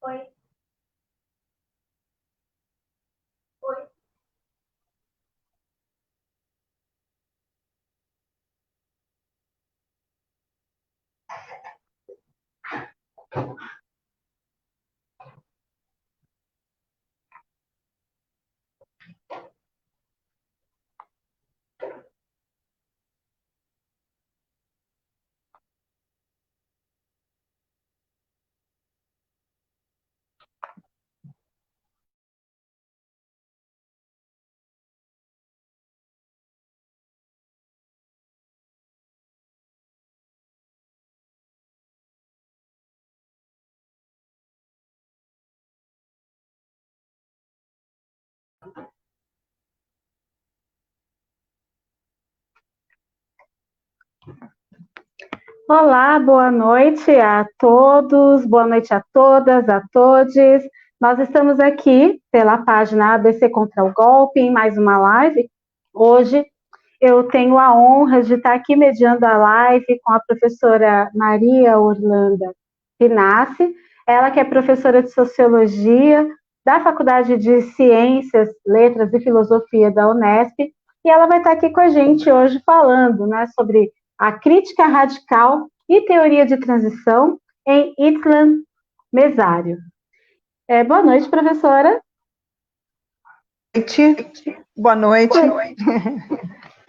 Oi. Oi. Olá, boa noite a todos, boa noite a todas, a todos. Nós estamos aqui pela página ABC Contra o Golpe em mais uma live. Hoje eu tenho a honra de estar aqui mediando a live com a professora Maria Orlanda Pinassi, ela que é professora de Sociologia da Faculdade de Ciências, Letras e Filosofia da Unesp, e ela vai estar aqui com a gente hoje falando, né, sobre a crítica radical e teoria de transição em Islam Mesário. Boa noite, professora. Boa noite.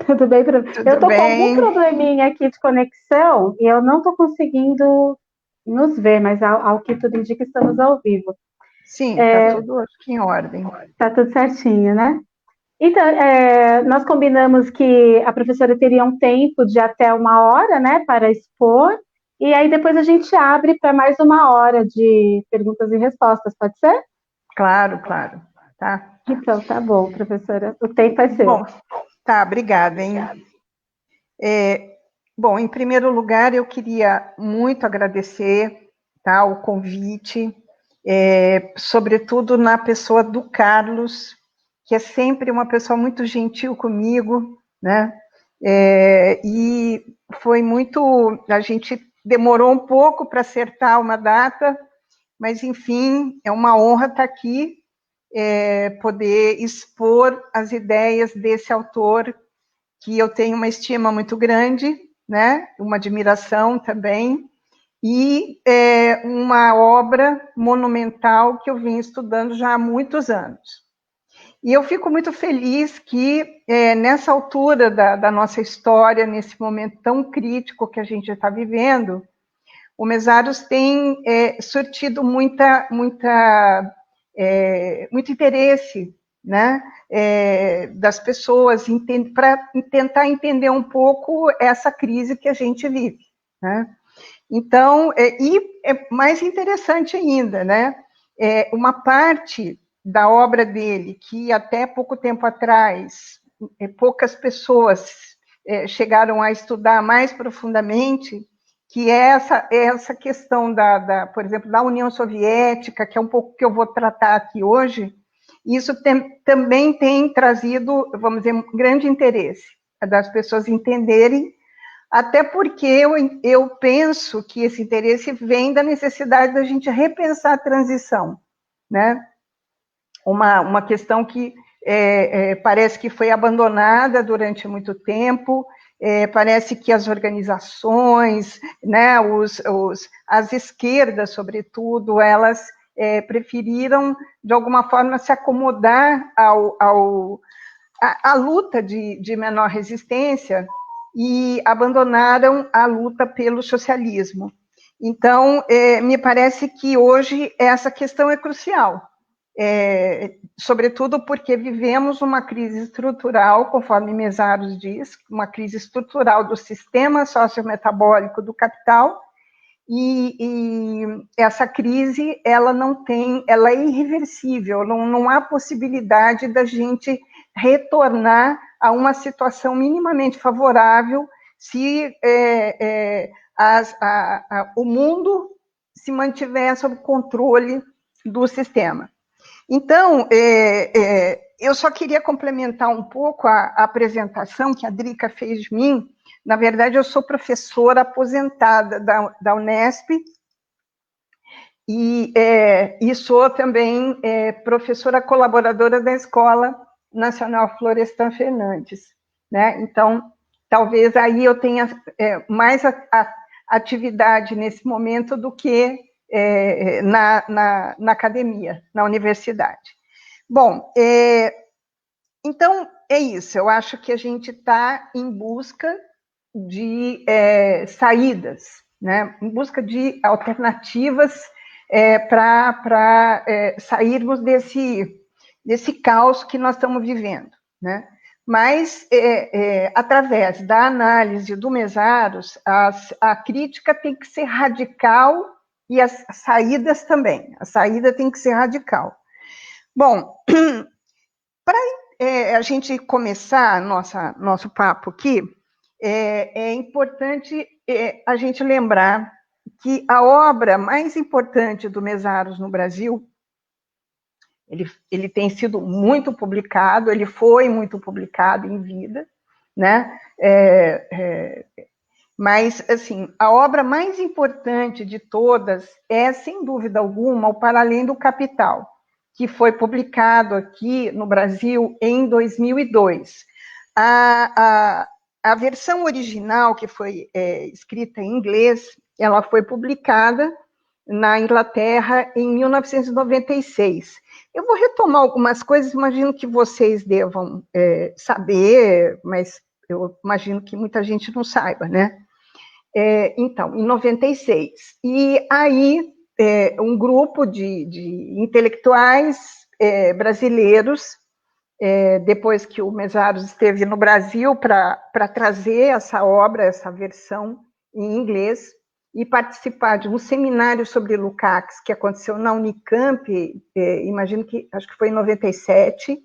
Tudo bem, professora? Eu estou com algum probleminha aqui de conexão e eu não estou conseguindo nos ver, mas ao que tudo indica, estamos ao vivo. Sim, está tudo acho que em ordem. Está tudo certinho, né? Então, nós combinamos que a professora teria um tempo de até 1 hora, né, para expor, e aí depois a gente abre para mais 1 hora de perguntas e respostas, pode ser? Claro, claro. Tá. Então, tá bom, professora, o tempo é seu. Bom, tá, obrigada, hein? Bom, em primeiro lugar, eu queria muito agradecer, tá, o convite, sobretudo na pessoa do Carlos, que é sempre uma pessoa muito gentil comigo, né? E foi muito... A gente demorou um pouco para acertar uma data, mas, enfim, é uma honra estar aqui, poder expor as ideias desse autor, que eu tenho uma estima muito grande, né? Uma admiração também, e uma obra monumental que eu vim estudando já há muitos anos. E eu fico muito feliz que, nessa altura da nossa história, nesse momento tão crítico que a gente está vivendo, o Mesários tem surtido muito interesse, né, das pessoas para tentar entender um pouco essa crise que a gente vive, né? Então, e é mais interessante ainda, né, uma parte da obra dele, que até pouco tempo atrás, poucas pessoas chegaram a estudar mais profundamente, que é essa questão por exemplo, da União Soviética, que é um pouco que eu vou tratar aqui hoje. Isso também tem trazido, vamos dizer, um grande interesse das pessoas entenderem, até porque eu penso que esse interesse vem da necessidade da gente repensar a transição, né? Uma questão que parece que foi abandonada durante muito tempo. Parece que as organizações, né, as esquerdas, sobretudo, elas preferiram, de alguma forma, se acomodar à luta de menor resistência e abandonaram a luta pelo socialismo. Então, me parece que hoje essa questão é crucial. Sobretudo porque vivemos uma crise estrutural, conforme Mesários diz, uma crise estrutural do sistema sociometabólico do capital, e essa crise, ela ela é irreversível, não há possibilidade da gente retornar a uma situação minimamente favorável se o mundo se mantiver sob controle do sistema. Então, eu só queria complementar um pouco a apresentação que a Drica fez de mim. Na verdade, eu sou professora aposentada da Unesp e sou também professora colaboradora da Escola Nacional Florestan Fernandes, né? Então, talvez aí eu tenha mais atividade nesse momento do que na academia, na universidade. Bom, então é isso, eu acho que a gente está em busca de saídas, né? Em busca de alternativas para sairmos desse caos que nós estamos vivendo, né? Mas, através da análise do Mesaros, a crítica tem que ser radical e as saídas também. A saída tem que ser radical. Bom, para a gente começar nosso papo aqui, é importante a gente lembrar que a obra mais importante do Mesaros no Brasil, ele tem sido muito publicado, ele foi muito publicado em vida, né? Mas, assim, a obra mais importante de todas é, sem dúvida alguma, O Para Além do Capital, que foi publicado aqui no Brasil em 2002. A versão original, que foi escrita em inglês, ela foi publicada na Inglaterra em 1996. Eu vou retomar algumas coisas, imagino que vocês devam saber, mas eu imagino que muita gente não saiba, né? Então, em 96. E aí, um grupo de intelectuais brasileiros, depois que o Mesaros esteve no Brasil para trazer essa obra, essa versão em inglês, e participar de um seminário sobre Lukács, que aconteceu na Unicamp, imagino que, acho que foi em 97,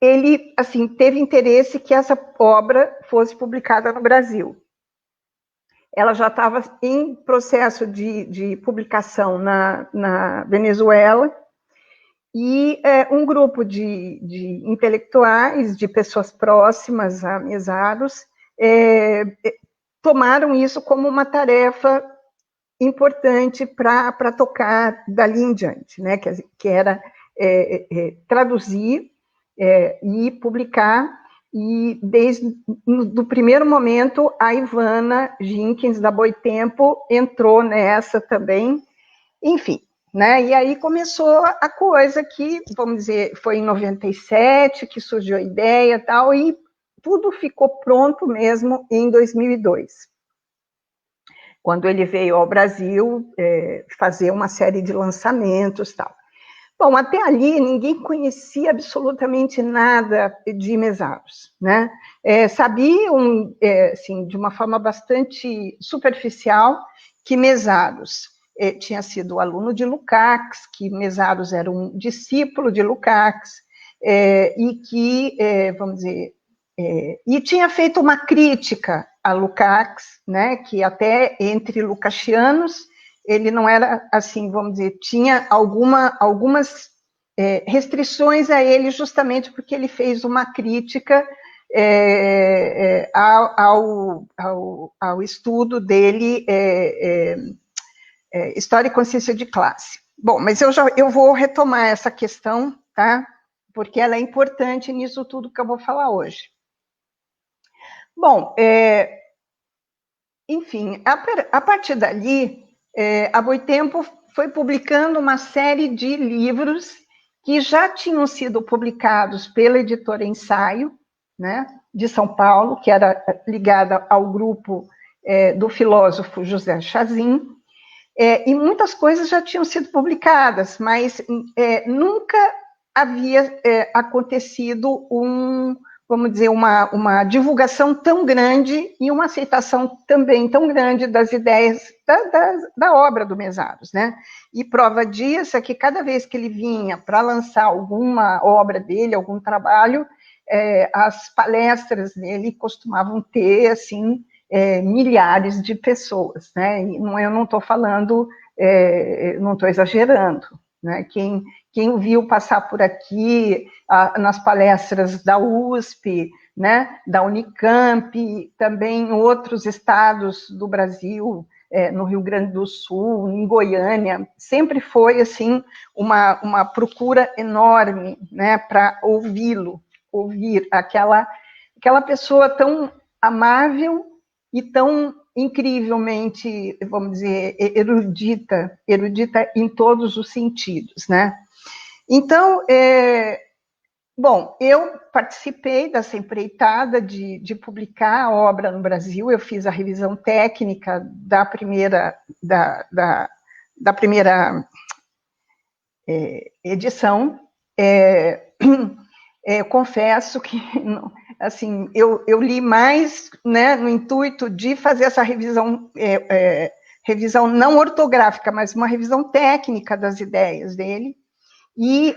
ele, assim, teve interesse que essa obra fosse publicada no Brasil. Ela já estava em processo de publicação na Venezuela, e um grupo de intelectuais, de pessoas próximas a Mesaros, tomaram isso como uma tarefa importante para tocar dali em diante, né? Que era traduzir e publicar, e desde o primeiro momento a Ivana Jenkins, da Boitempo, entrou nessa também, enfim, né? E aí começou a coisa que, vamos dizer, foi em 97 que surgiu a ideia e tal, e tudo ficou pronto mesmo em 2002. Quando ele veio ao Brasil fazer uma série de lançamentos e tal. Bom, até ali ninguém conhecia absolutamente nada de Mesaros, né? Sabiam, assim, de uma forma bastante superficial, que Mesaros tinha sido aluno de Lukács, que Mesaros era um discípulo de Lukács, e que, vamos dizer, e tinha feito uma crítica a Lukács, né, que até entre lucachianos ele não era, assim, vamos dizer, tinha algumas restrições a ele, justamente porque ele fez uma crítica ao estudo dele, História e Consciência de Classe. Bom, mas eu vou retomar essa questão, tá? Porque ela é importante nisso tudo que eu vou falar hoje. Bom, enfim, a partir dali, a Boitempo foi publicando uma série de livros que já tinham sido publicados pela editora Ensaio, né, de São Paulo, que era ligada ao grupo do filósofo José Chazin, e muitas coisas já tinham sido publicadas, mas nunca havia acontecido vamos dizer, uma divulgação tão grande e uma aceitação também tão grande das ideias da obra do Mesaros, né? E prova disso é que cada vez que ele vinha para lançar alguma obra dele, algum trabalho, as palestras dele costumavam ter, assim, milhares de pessoas, né? E eu não estou falando, não estou exagerando, né? Quem o viu passar por aqui, nas palestras da USP, né, da Unicamp, também em outros estados do Brasil, no Rio Grande do Sul, em Goiânia, sempre foi, assim, uma procura enorme, né, para ouvir aquela pessoa tão amável e tão incrivelmente, vamos dizer, erudita em todos os sentidos, né? Então, bom, eu participei dessa empreitada de publicar a obra no Brasil, eu fiz a revisão técnica da primeira edição. Confesso que, assim, eu li mais, né, no intuito de fazer essa revisão, revisão não ortográfica, mas uma revisão técnica das ideias dele, e,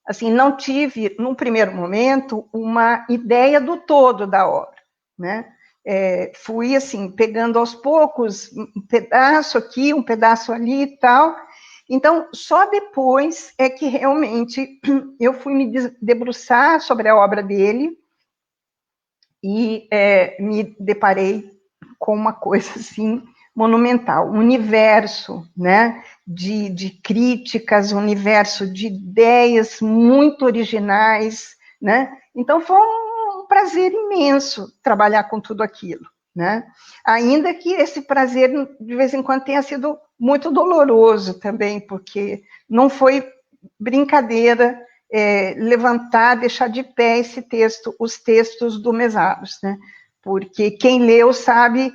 assim, não tive, num primeiro momento, uma ideia do todo da obra, né? Fui, assim, pegando aos poucos, um pedaço aqui, um pedaço ali e tal. Então, só depois é que realmente eu fui me debruçar sobre a obra dele e me deparei com uma coisa, assim, monumental, um universo, né, de críticas, um universo de ideias muito originais, né? Então foi um prazer imenso trabalhar com tudo aquilo, né? Ainda que esse prazer de vez em quando tenha sido muito doloroso também, porque não foi brincadeira levantar, deixar de pé os textos do Mesaros, né? Porque quem leu sabe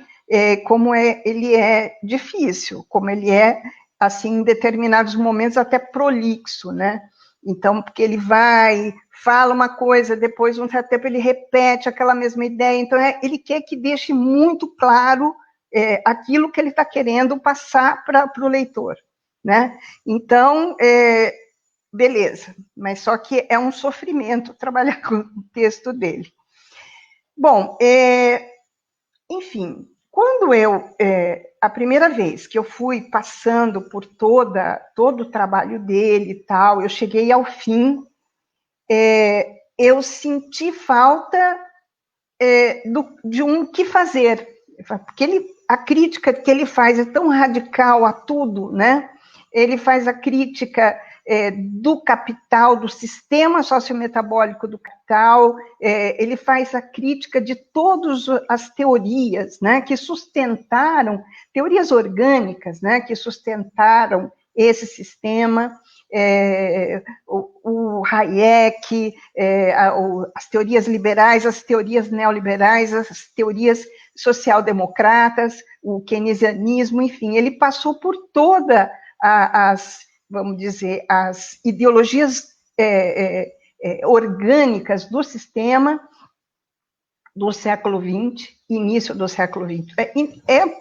como ele é difícil, como ele é, assim, em determinados momentos até prolixo, né? Então, porque ele fala uma coisa, depois, um certo tempo, ele repete aquela mesma ideia, então ele quer que deixe muito claro aquilo que ele está querendo passar para o leitor, né? Então, beleza, mas só que é um sofrimento trabalhar com o texto dele. Bom, enfim, quando a primeira vez que eu fui passando por todo o trabalho dele e tal, eu cheguei ao fim, eu senti falta de um que fazer, porque a crítica que ele faz é tão radical a tudo, né? Ele faz a crítica do capital, do sistema sociometabólico do capital, ele faz a crítica de todas as teorias, né, que sustentaram, teorias orgânicas, né, que sustentaram esse sistema, o Hayek, as teorias liberais, as teorias neoliberais, as teorias social-democratas, o keynesianismo, enfim, ele passou por toda vamos dizer, as ideologias orgânicas do sistema do século XX, início do século XX.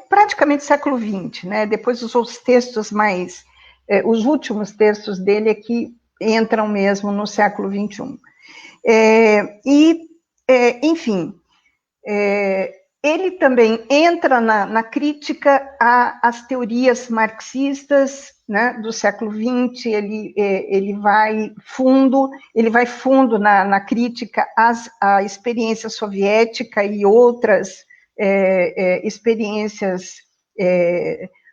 Praticamente século XX, né? Depois os textos mais... os últimos textos dele é que entram mesmo no século XXI. Enfim, ele também entra na crítica às teorias marxistas, né, do século XX, ele vai fundo na crítica à experiência soviética e outras experiências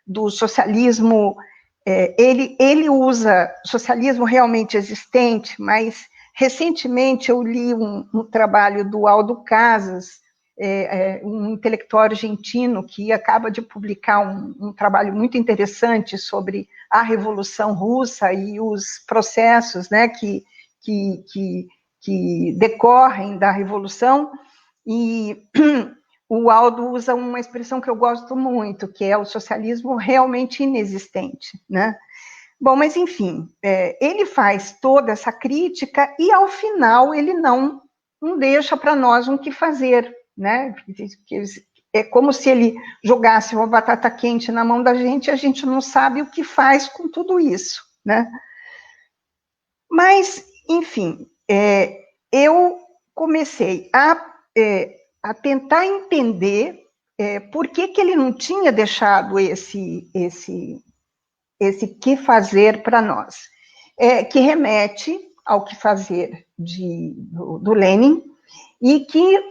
do socialismo. Ele usa socialismo realmente existente, mas recentemente eu li um trabalho do Aldo Casas, um intelectual argentino que acaba de publicar um trabalho muito interessante sobre a Revolução Russa e os processos, né, que decorrem da Revolução, e o Aldo usa uma expressão que eu gosto muito, que é o socialismo realmente inexistente, né? Bom, mas enfim, ele faz toda essa crítica e, ao final, ele não deixa para nós um que fazer, né? É como se ele jogasse uma batata quente na mão da gente e a gente não sabe o que faz com tudo isso, né? Mas, enfim, eu comecei a tentar entender por que ele não tinha deixado esse que fazer para nós, que remete ao que fazer do Lenin, e que,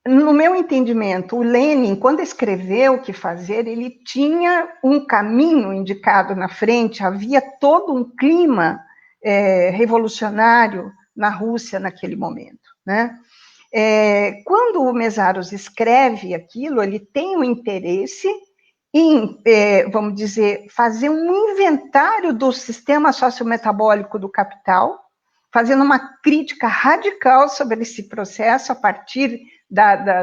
no meu entendimento, o Lenin, quando escreveu o que fazer, ele tinha um caminho indicado na frente, havia todo um clima revolucionário na Rússia naquele momento, né? Quando o Mésaros escreve aquilo, ele tem um interesse em, vamos dizer, fazer um inventário do sistema sociometabólico do capital, fazendo uma crítica radical sobre esse processo a partir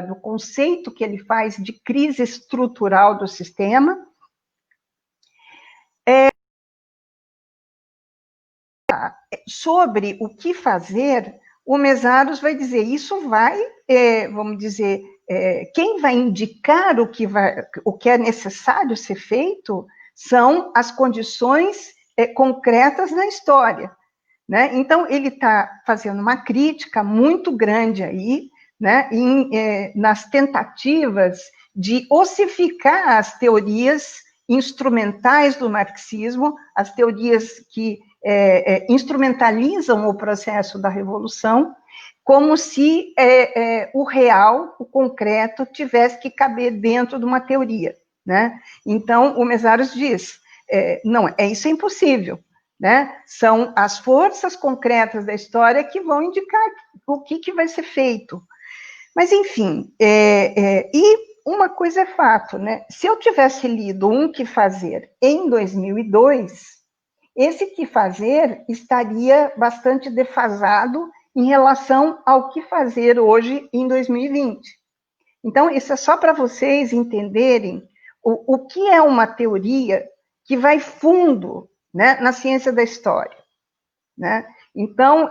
do conceito que ele faz de crise estrutural do sistema. Sobre o que fazer, o Mésaros vai dizer, isso vai, vamos dizer, quem vai indicar o que é necessário ser feito são as condições concretas na história, né? Então, ele está fazendo uma crítica muito grande aí, né, nas tentativas de ossificar as teorias instrumentais do marxismo, as teorias que instrumentalizam o processo da revolução, como se o real, o concreto, tivesse que caber dentro de uma teoria, né? Então, o Mésaros diz, não, isso é impossível, né? São as forças concretas da história que vão indicar o que vai ser feito. Mas, enfim, e uma coisa é fato, né? Se eu tivesse lido Um Que Fazer em 2002, esse que fazer estaria bastante defasado em relação ao que fazer hoje em 2020. Então, isso é só para vocês entenderem o que é uma teoria que vai fundo, né, na ciência da história, né? Então,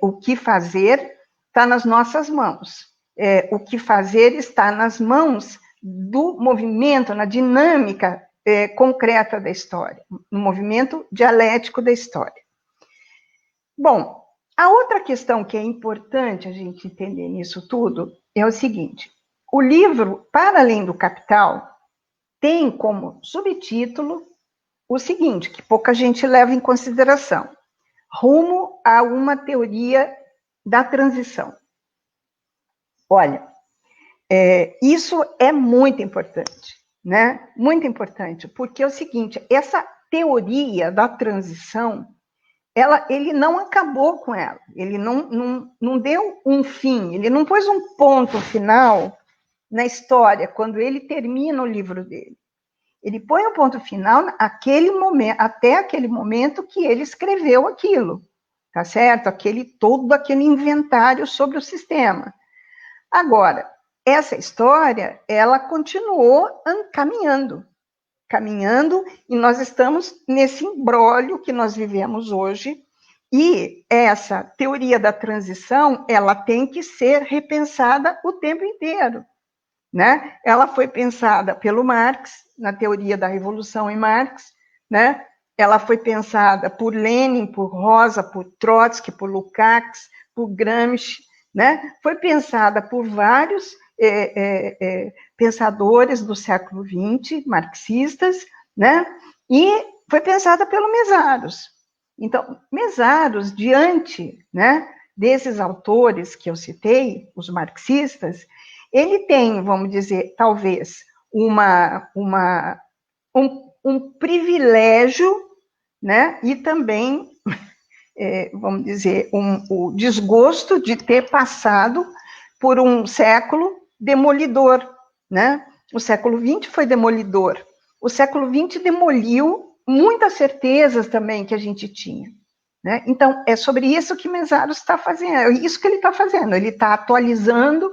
o que fazer está nas nossas mãos. O que fazer está nas mãos do movimento, na dinâmica concreta da história, no movimento dialético da história. Bom, a outra questão que é importante a gente entender nisso tudo é o seguinte: o livro Para Além do Capital tem como subtítulo o seguinte, que pouca gente leva em consideração: Rumo a uma teoria da transição. Olha, isso é muito importante, né? Muito importante, porque é o seguinte, essa teoria da transição, ele não acabou com ela, ele não deu um fim, ele não pôs um ponto final na história, quando ele termina o livro dele. Ele põe um ponto final até aquele momento que ele escreveu aquilo, tá certo? Todo aquele inventário sobre o sistema. Agora, essa história, ela continuou caminhando, e nós estamos nesse imbróglio que nós vivemos hoje, e essa teoria da transição, ela tem que ser repensada o tempo inteiro, né? Ela foi pensada pelo Marx, na teoria da Revolução em Marx, né? Ela foi pensada por Lenin, por Rosa, por Trotsky, por Lukács, por Gramsci, né? Foi pensada por vários pensadores do século XX, marxistas, né? E foi pensada pelo Mésaros. Então, Mésaros, diante, né, desses autores que eu citei, os marxistas, ele tem, vamos dizer, talvez, um privilégio, né, e também, vamos dizer, o desgosto de ter passado por um século demolidor, né? O século XX foi demolidor. O século XX demoliu muitas certezas também que a gente tinha, né? Então, é sobre isso que Mésaros está fazendo, é isso que ele está fazendo, ele está atualizando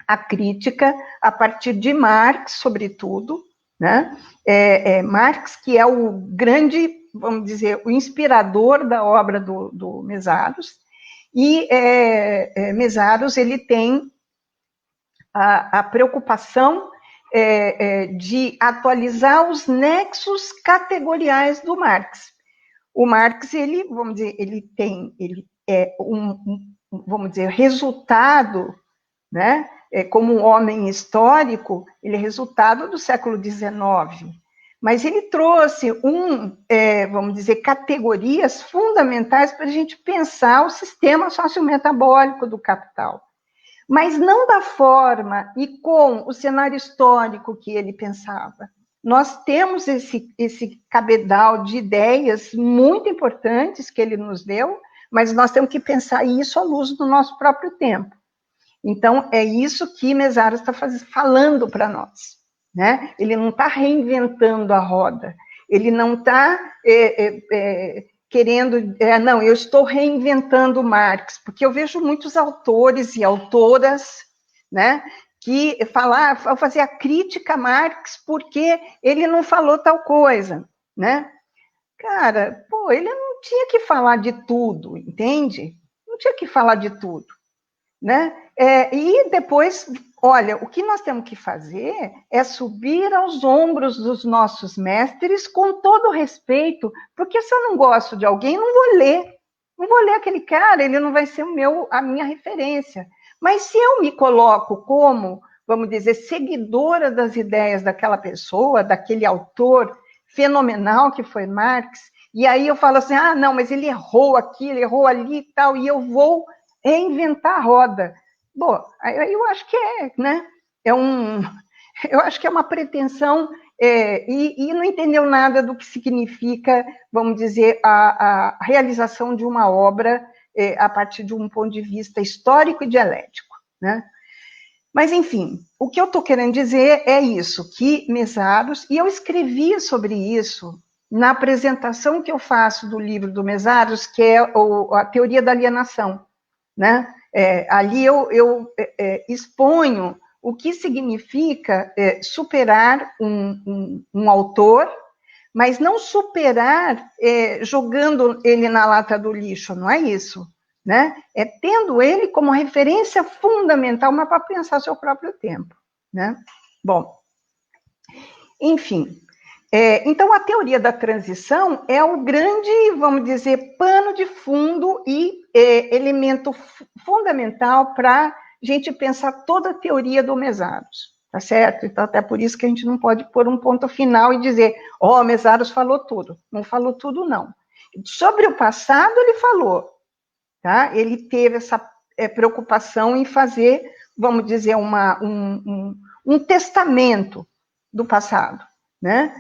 a crítica a partir de Marx, sobretudo, né? Marx, que é o grande, vamos dizer, o inspirador da obra do Mésaros, e Mésaros, ele tem a preocupação de atualizar os nexos categoriais do Marx. O Marx, ele, vamos dizer, ele é vamos dizer, resultado, né? Como um homem histórico, ele é resultado do século XIX, mas ele trouxe vamos dizer, categorias fundamentais para a gente pensar o sistema sociometabólico do capital, mas não da forma e com o cenário histórico que ele pensava. Nós temos esse cabedal de ideias muito importantes que ele nos deu, mas nós temos que pensar isso à luz do nosso próprio tempo. Então, é isso que Mésaros está falando para nós, né? Ele não está reinventando a roda, ele não está querendo, não, eu estou reinventando Marx, porque eu vejo muitos autores e autoras, né, que fazer a crítica a Marx porque ele não falou tal coisa, né? Cara, pô, ele não tinha que falar de tudo, entende? Não tinha que falar de tudo, né? E depois, olha, o que nós temos que fazer é subir aos ombros dos nossos mestres com todo respeito, porque se eu não gosto de alguém, não vou ler aquele cara, ele não vai ser a minha referência. Mas se eu me coloco como, vamos dizer, seguidora das ideias daquela pessoa, daquele autor fenomenal que foi Marx, e aí eu falo assim, não, mas ele errou aqui, ele errou ali e tal, e eu vou reinventar a roda. Bom, aí eu acho que né? Eu acho que é uma pretensão e não entendeu nada do que significa, vamos dizer, a realização de uma obra a partir de um ponto de vista histórico e dialético, né? Mas, enfim, o que eu estou querendo dizer é isso, que Mésaros, e eu escrevi sobre isso na apresentação que eu faço do livro do Mésaros, que é a teoria da alienação, né? Ali eu exponho o que significa superar um autor, mas não superar jogando ele na lata do lixo, não é isso, né? É tendo ele como referência fundamental, mas para pensar seu próprio tempo, né? Bom, enfim, então a teoria da transição é o grande, vamos dizer, pano de fundo e elemento fundamental para a gente pensar toda a teoria do Mésaros, tá certo? Então, até por isso que a gente não pode pôr um ponto final e dizer, Mésaros falou tudo. Não falou tudo, não. Sobre o passado, ele falou, tá? Ele teve essa preocupação em fazer, vamos dizer, um testamento do passado, né?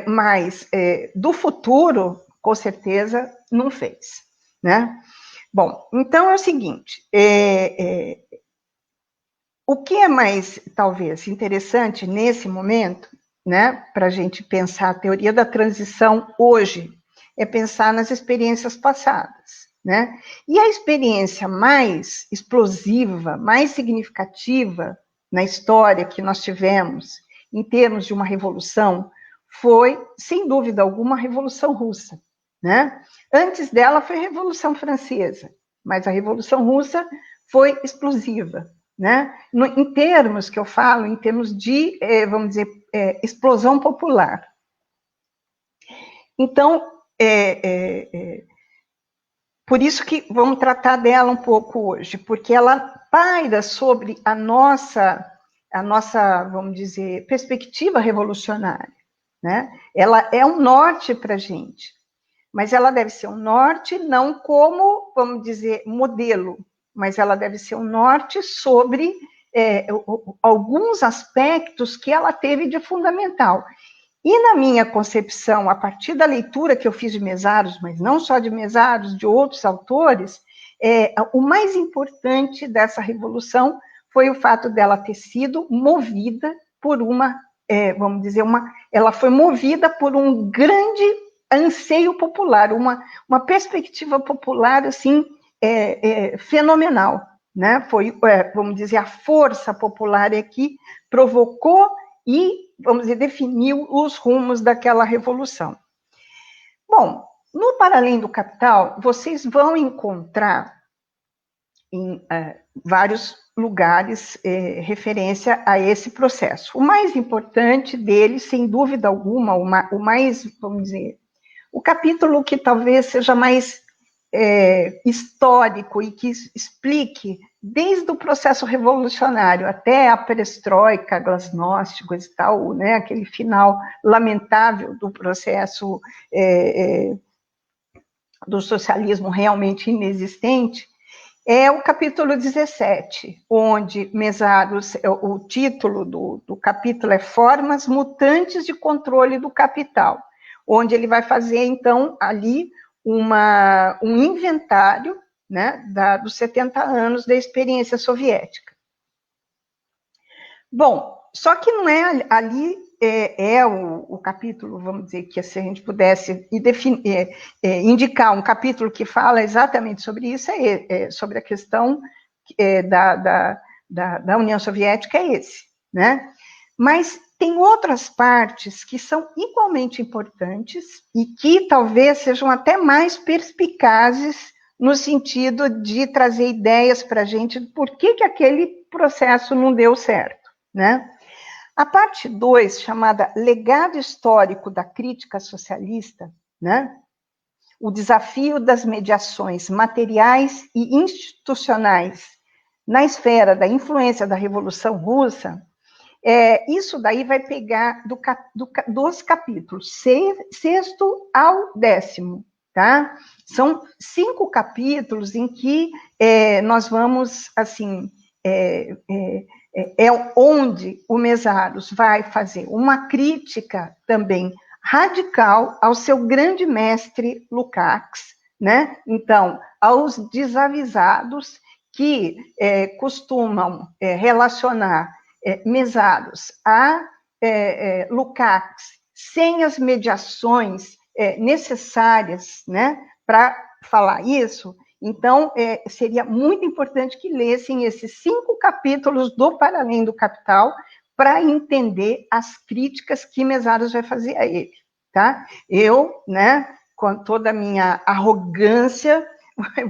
Mas do futuro, com certeza, não fez, né? Bom, então é o seguinte, o que é mais, talvez, interessante nesse momento, né, para a gente pensar a teoria da transição hoje, é pensar nas experiências passadas, né? E a experiência mais explosiva, mais significativa na história que nós tivemos, em termos de uma revolução, foi, sem dúvida alguma, a Revolução Russa, né? Antes dela foi a Revolução Francesa, mas a Revolução Russa foi explosiva, né? Em termos que eu falo, em termos de, vamos dizer, explosão popular. Então, por isso que vamos tratar dela um pouco hoje, porque ela paira sobre a nossa, vamos dizer, perspectiva revolucionária, né? Ela é um norte para a gente, mas ela deve ser um norte não como, vamos dizer, modelo, mas ela deve ser um norte sobre alguns aspectos que ela teve de fundamental. E na minha concepção, a partir da leitura que eu fiz de Mésaros, mas não só de Mésaros, de outros autores, o mais importante dessa revolução foi o fato dela ter sido movida por vamos dizer, ela foi movida por um grande anseio popular, uma perspectiva popular, assim, fenomenal, né? Foi, vamos dizer, a força popular que provocou e vamos dizer, definiu os rumos daquela revolução. Bom, no Para Além do Capital, vocês vão encontrar em vários lugares referência a esse processo. O mais importante dele, sem dúvida alguma, o mais, vamos dizer, o capítulo que talvez seja mais histórico e que explique desde o processo revolucionário até a perestroika, glasnost, coisa e tal, né, aquele final lamentável do processo do socialismo realmente inexistente, é o capítulo 17, onde Mesaros, o título do capítulo é Formas Mutantes de Controle do Capital, onde ele vai fazer, então, ali um inventário, né, dos 70 anos da experiência soviética. Bom, só que não é ali o capítulo, vamos dizer, que se a gente pudesse indicar um capítulo que fala exatamente sobre isso, sobre a questão da União Soviética, é esse, né? Mas tem outras partes que são igualmente importantes e que talvez sejam até mais perspicazes no sentido de trazer ideias para a gente de por que aquele processo não deu certo, né? A parte 2, chamada Legado Histórico da Crítica Socialista, né? O desafio das mediações materiais e institucionais na esfera da influência da Revolução Russa, isso daí vai pegar dos capítulos 6º ao 10º, tá? São 5 capítulos em que nós vamos, assim, onde o Mesaros vai fazer uma crítica também radical ao seu grande mestre Lukács, né? Então, aos desavisados que costumam relacionar Mesaros a Lukács sem as mediações necessárias, né, para falar isso. Então, seria muito importante que lessem esses 5 capítulos do Para Além do Capital para entender as críticas que Mesaros vai fazer a ele, tá? Eu, né, com toda a minha arrogância,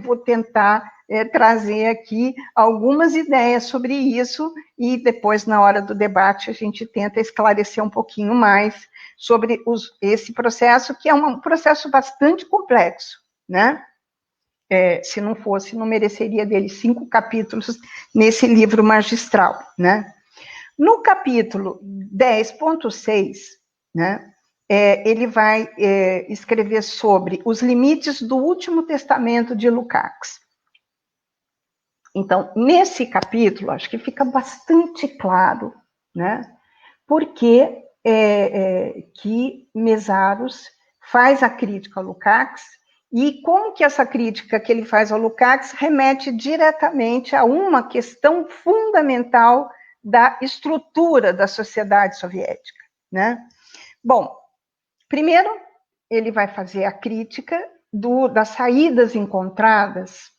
vou tentar trazer aqui algumas ideias sobre isso e depois, na hora do debate, a gente tenta esclarecer um pouquinho mais sobre esse processo, que é um processo bastante complexo, né? Se não fosse, não mereceria dele 5 capítulos nesse livro magistral, né? No capítulo 10.6, né, ele vai escrever sobre os limites do último testamento de Lukács. Então, nesse capítulo, acho que fica bastante claro, né, porque que Mesaros faz a crítica a Lukács e como que essa crítica que ele faz ao Lukács remete diretamente a uma questão fundamental da estrutura da sociedade soviética, né? Bom, primeiro, ele vai fazer a crítica das saídas encontradas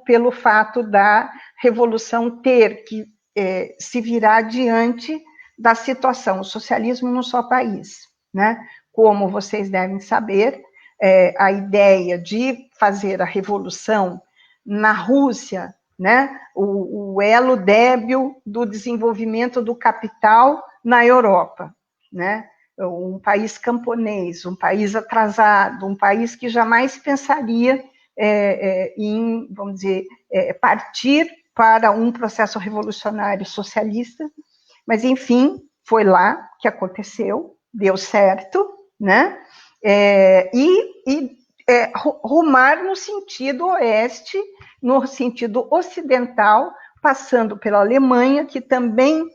pelo fato da revolução ter que se virar diante da situação, o socialismo num só país, né? Como vocês devem saber, a ideia de fazer a revolução na Rússia, né? O elo débil do desenvolvimento do capital na Europa, né? Um país camponês, um país atrasado, um país que jamais pensaria em, vamos dizer, partir para um processo revolucionário socialista, mas, enfim, foi lá que aconteceu, deu certo, né? Rumar no sentido oeste, no sentido ocidental, passando pela Alemanha, que também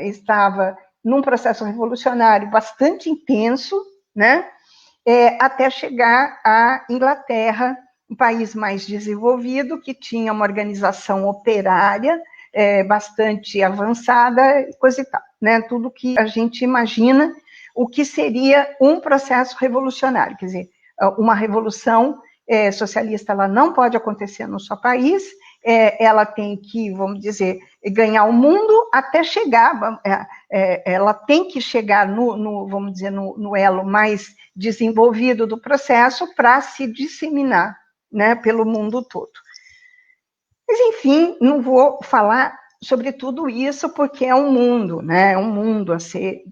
estava num processo revolucionário bastante intenso, né? Até chegar à Inglaterra, um país mais desenvolvido, que tinha uma organização operária bastante avançada, coisa e tal, né? Tudo que a gente imagina o que seria um processo revolucionário, quer dizer, uma revolução socialista, ela não pode acontecer no seu país, ela tem que, vamos dizer, ganhar o mundo até chegar, ela tem que chegar vamos dizer, no elo mais desenvolvido do processo para se disseminar, né, pelo mundo todo. Mas, enfim, não vou falar sobre tudo isso, porque é um mundo, né, é um mundo a ser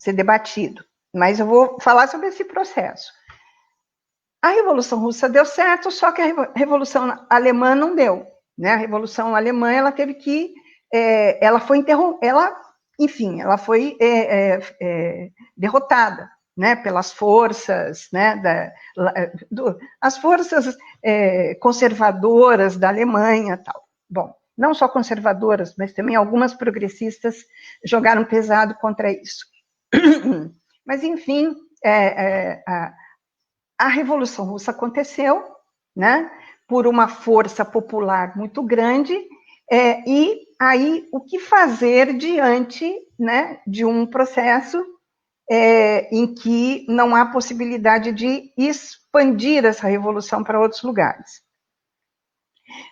debatido. Mas eu vou falar sobre esse processo. A Revolução Russa deu certo, só que a Revolução Alemã não deu, né? A Revolução Alemã, ela teve que, ela foi derrotada, né? Pelas forças, né? As forças conservadoras da Alemanha, tal. Bom, não só conservadoras, mas também algumas progressistas jogaram pesado contra isso. Mas, enfim, a Revolução Russa aconteceu, né, por uma força popular muito grande, e aí o que fazer diante, né, de um processo em que não há possibilidade de expandir essa revolução para outros lugares?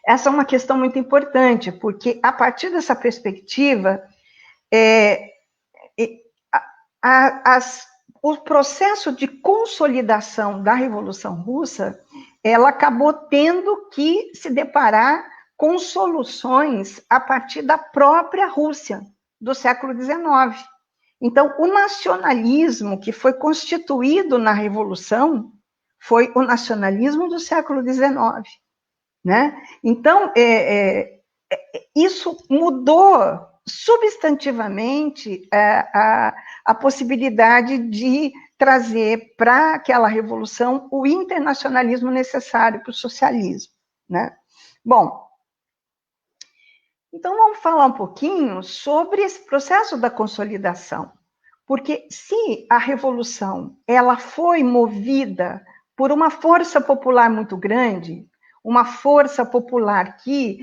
Essa é uma questão muito importante, porque a partir dessa perspectiva, o processo de consolidação da Revolução Russa, ela acabou tendo que se deparar com soluções a partir da própria Rússia, do século XIX. Então, o nacionalismo que foi constituído na Revolução foi o nacionalismo do século XIX, né? Então, isso mudou substantivamente a possibilidade de trazer para aquela revolução o internacionalismo necessário para o socialismo, né? Bom, então vamos falar um pouquinho sobre esse processo da consolidação, porque se a revolução ela foi movida por uma força popular muito grande, uma força popular que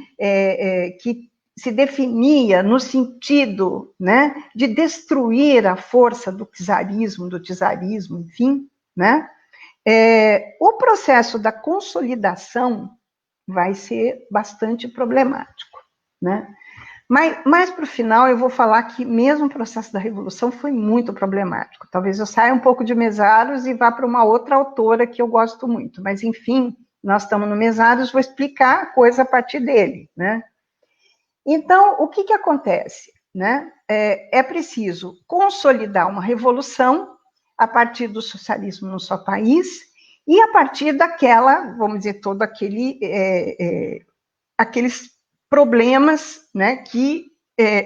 se definia no sentido, né, de destruir a força do czarismo, enfim, né, o processo da consolidação vai ser bastante problemático, né? Mas mais para o final eu vou falar que mesmo o processo da Revolução foi muito problemático. Talvez eu saia um pouco de Mesaros e vá para uma outra autora que eu gosto muito, mas enfim, nós estamos no Mesaros, vou explicar a coisa a partir dele, né? Então, o que acontece, né? É preciso consolidar uma revolução a partir do socialismo no seu país e a partir daquela, vamos dizer, todo aqueles problemas, né, que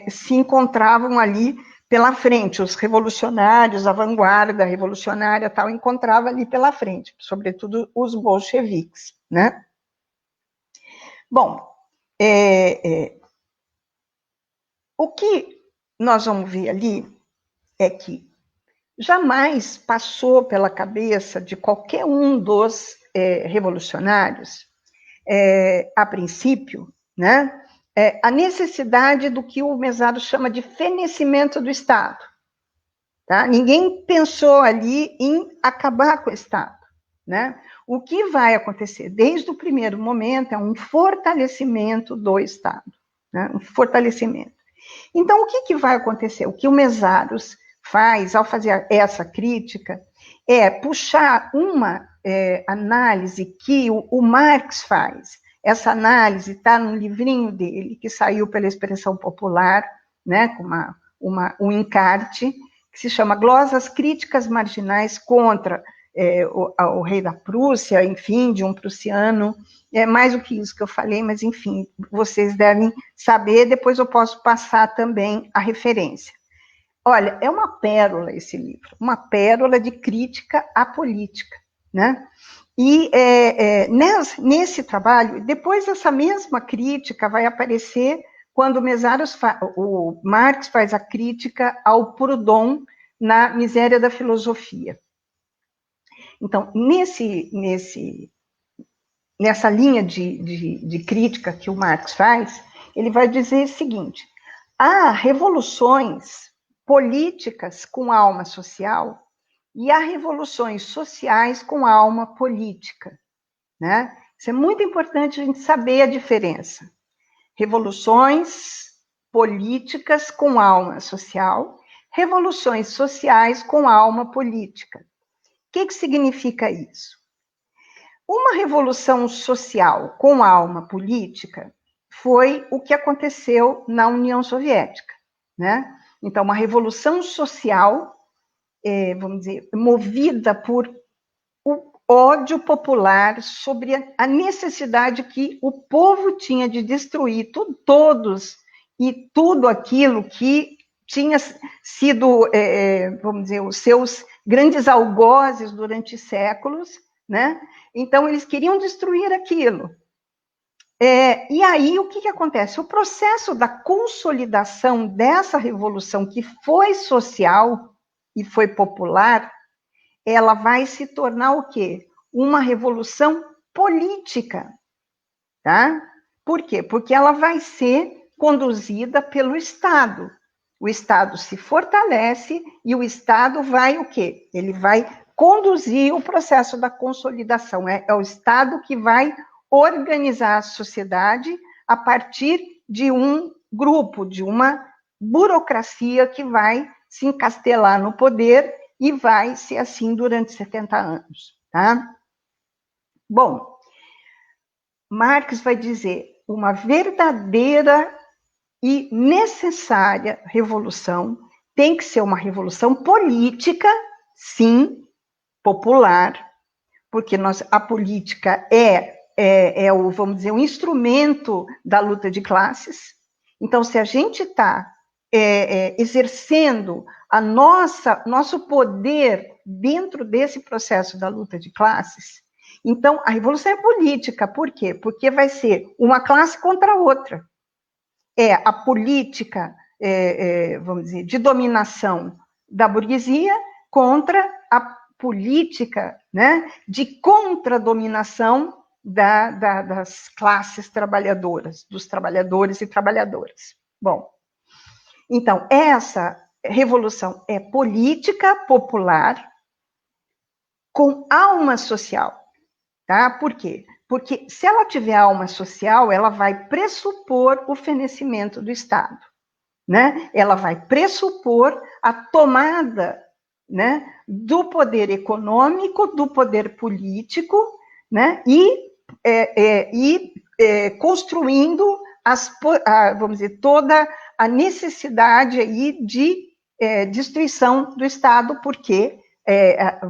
se encontravam ali pela frente, os revolucionários, a vanguarda revolucionária tal, encontrava ali pela frente, sobretudo os bolcheviques, né? Bom, o que nós vamos ver ali é que jamais passou pela cabeça de qualquer um dos revolucionários, a princípio, né, a necessidade do que o Mesaro chama de fenecimento do Estado. Tá? Ninguém pensou ali em acabar com o Estado, né? O que vai acontecer desde o primeiro momento é um fortalecimento do Estado, né? Um fortalecimento. Então, o que vai acontecer? O que o Mesaros faz ao fazer essa crítica é puxar uma análise que o Marx faz. Essa análise está num livrinho dele, que saiu pela Expressão Popular, né, com um encarte, que se chama Glosas Críticas Marginais contra o rei da Prússia, enfim, de um prussiano. É mais do que isso que eu falei, mas, enfim, vocês devem saber, depois eu posso passar também a referência. Olha, é uma pérola esse livro, uma pérola de crítica à política, né? E nesse trabalho, depois essa mesma crítica vai aparecer quando o Marx faz a crítica ao Proudhon na Miséria da Filosofia. Então, nessa linha de crítica que o Marx faz, ele vai dizer o seguinte: há revoluções políticas com alma social e há revoluções sociais com alma política, né? Isso é muito importante a gente saber a diferença. Revoluções políticas com alma social, revoluções sociais com alma política. O que significa isso? Uma revolução social com alma política foi o que aconteceu na União Soviética, né? Então, uma revolução social, vamos dizer, movida por o ódio popular sobre a necessidade que o povo tinha de destruir todos e tudo aquilo que tinha sido, vamos dizer, os seus grandes algozes durante séculos, né? Então, eles queriam destruir aquilo. E aí, o que acontece? O processo da consolidação dessa revolução, que foi social e foi popular, ela vai se tornar o quê? Uma revolução política, tá? Por quê? Porque ela vai ser conduzida pelo Estado. O Estado se fortalece e o Estado vai o quê? Ele vai conduzir o processo da consolidação. É o Estado que vai organizar a sociedade a partir de um grupo, de uma burocracia que vai se encastelar no poder e vai ser assim durante 70 anos, tá? Bom, Marx vai dizer, uma verdadeira e necessária revolução tem que ser uma revolução política, sim, popular, porque a política é o, vamos dizer, um instrumento da luta de classes. Então, se a gente está exercendo nosso poder dentro desse processo da luta de classes, então a revolução é política. Por quê? Porque vai ser uma classe contra a outra. É a política, vamos dizer, de dominação da burguesia contra a política, né, de contra-dominação das classes trabalhadoras, dos trabalhadores e trabalhadoras. Bom, então, essa revolução é política popular com alma social, tá? Por quê? Porque se ela tiver alma social, ela vai pressupor o fenecimento do Estado, né? Ela vai pressupor a tomada, né, do poder econômico, do poder político, né? E construindo vamos dizer, toda a necessidade aí de destruição do Estado, porque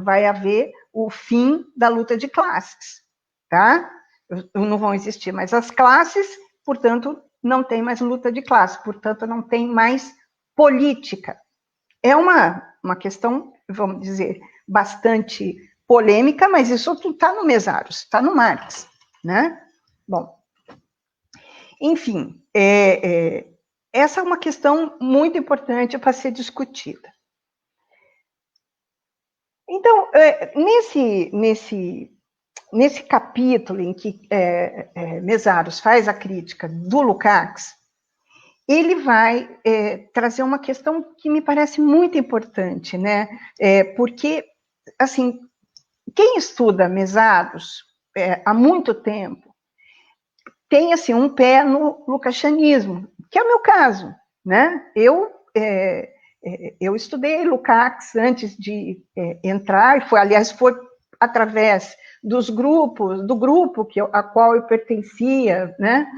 vai haver o fim da luta de classes, tá? Não vão existir mais as classes, portanto, não tem mais luta de classe, portanto, não tem mais política. É uma questão, vamos dizer, bastante polêmica, mas isso tudo está no Mesaros, está no Marx, né? Bom, enfim, essa é uma questão muito importante para ser discutida. Então, nesse capítulo em que Mesaros faz a crítica do Lukács, ele vai trazer uma questão que me parece muito importante, né? Porque, assim, quem estuda Mesaros há muito tempo tem, assim, um pé no lucacianismo, que é o meu caso, né? Eu estudei Lukács antes de entrar, aliás, foi através do grupo a qual eu pertencia, né?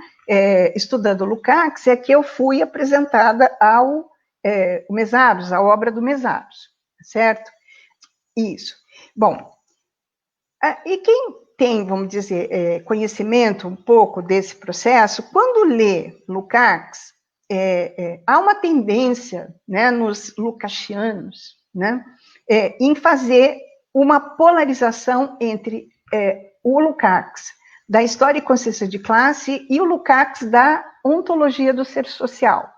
Estudando Lukács, é que eu fui apresentada ao Mesaros, à obra do Mesaros, certo? Isso. Bom, e quem tem, vamos dizer, conhecimento um pouco desse processo, quando lê Lukács, há uma tendência, né, nos lukácianos, né, em fazer uma polarização entre o Lukács da História e Consciência de Classe e o Lukács da Ontologia do Ser Social.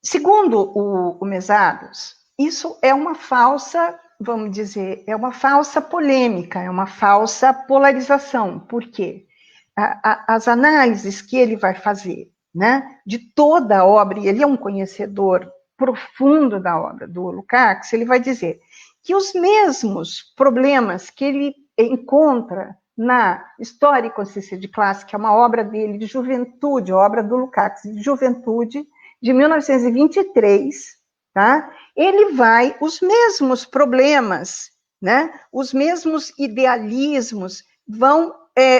Segundo o Mesaros, isso é uma falsa, vamos dizer, é uma falsa polêmica, é uma falsa polarização. Por quê? As análises que ele vai fazer, né, de toda a obra, e ele é um conhecedor profundo da obra do Lukács, ele vai dizer que os mesmos problemas que ele encontra na História e Consciência de Classe, que é uma obra dele de juventude, obra do Lukács de juventude, de 1923, tá? Ele vai, os mesmos problemas, né? Os mesmos idealismos vão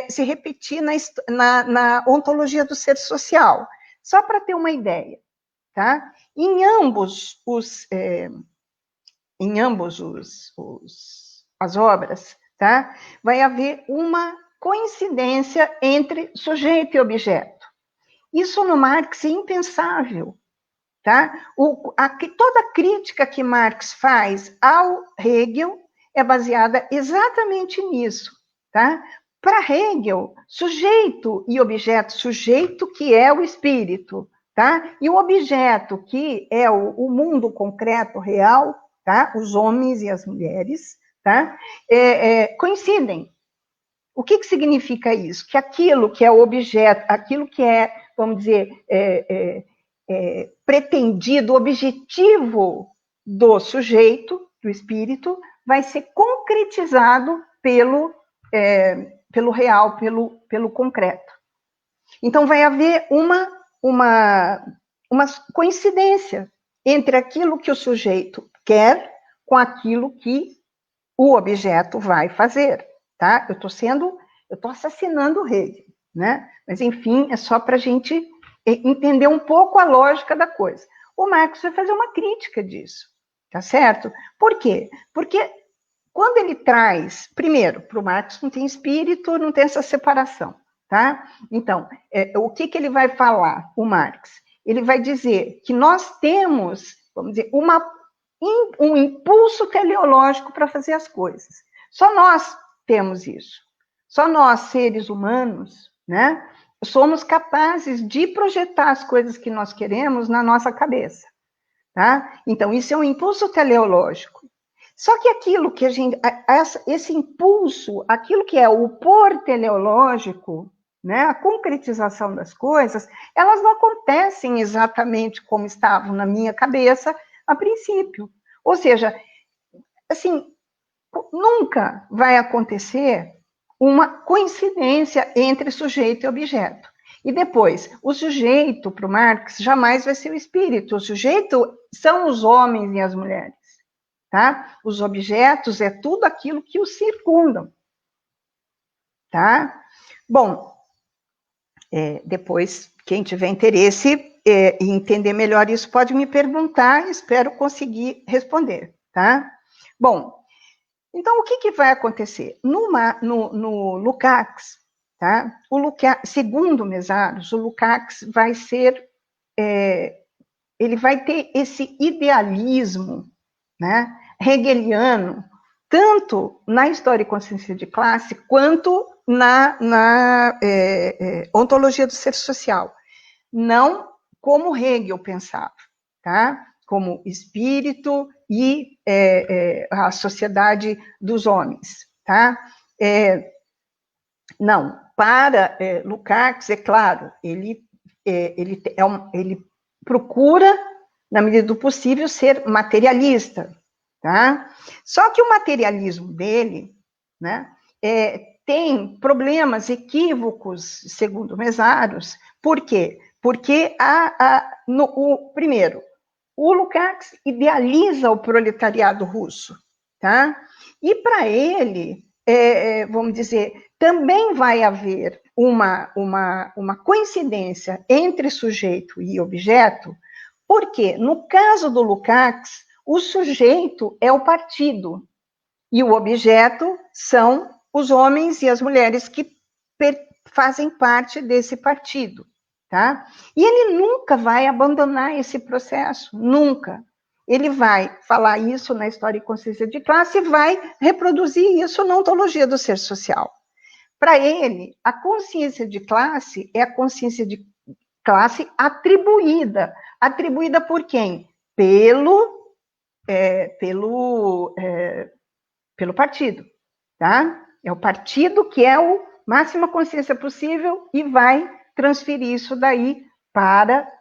se repetir na ontologia do ser social. Só para ter uma ideia, tá? Em ambos as obras, tá? Vai haver uma coincidência entre sujeito e objeto. Isso no Marx é impensável, tá? Toda a crítica que Marx faz ao Hegel é baseada exatamente nisso, tá? Para Hegel, sujeito e objeto, sujeito que é o espírito, tá? E o objeto que é o mundo concreto, real, tá? Os homens e as mulheres, tá? Coincidem. O que significa isso? Que aquilo que é o objeto, aquilo que é, vamos dizer, pretendido, o objetivo do sujeito, do espírito, vai ser concretizado pelo real, pelo concreto. Então, vai haver uma coincidência entre aquilo que o sujeito quer com aquilo que o objeto vai fazer, tá? Eu estou assassinando o Hegel, né? Mas, enfim, é só para a gente entender um pouco a lógica da coisa. O Marx vai fazer uma crítica disso, tá certo? Por quê? Porque quando ele traz, primeiro, para o Marx não tem espírito, não tem essa separação, tá? Então, o que ele vai falar, o Marx? Ele vai dizer que nós temos, vamos dizer, um impulso teleológico para fazer as coisas. Só nós temos isso. Só nós, seres humanos, né, somos capazes de projetar as coisas que nós queremos na nossa cabeça, tá? Então, isso é um impulso teleológico. Só que aquilo que esse impulso, aquilo que é o por teleológico, né, a concretização das coisas, elas não acontecem exatamente como estavam na minha cabeça a princípio. Ou seja, assim, nunca vai acontecer uma coincidência entre sujeito e objeto. E depois, o sujeito, para o Marx, jamais vai ser o espírito. O sujeito são os homens e as mulheres, tá? Os objetos é tudo aquilo que os circundam, tá? Bom, depois, quem tiver interesse em entender melhor isso, pode me perguntar, espero conseguir responder, tá? Bom, então, o que vai acontecer? No Lukács, tá? Segundo Mesaros, o Lukács vai ser, ele vai ter esse idealismo, né, hegeliano, tanto na História e Consciência de Classe, quanto na ontologia do ser social. Não como Hegel pensava, tá? Como espírito e a sociedade dos homens, tá? Não, para Lukács, é claro, ele procura, na medida do possível, ser materialista, tá? Só que o materialismo dele, né, tem problemas, equívocos, segundo Mesaros. Por quê? Porque, primeiro, o Lukács idealiza o proletariado russo, tá? E para ele, vamos dizer, também vai haver uma coincidência entre sujeito e objeto, porque, no caso do Lukács, o sujeito é o partido, e o objeto são os homens e as mulheres que fazem parte desse partido, tá? E ele nunca vai abandonar esse processo, nunca. Ele vai falar isso na História e Consciência de Classe e vai reproduzir isso na ontologia do ser social. Para ele, a consciência de classe é a consciência de classe atribuída. Atribuída por quem? Pelo partido, tá? É o partido que é a máxima consciência possível e vai transferir isso daí para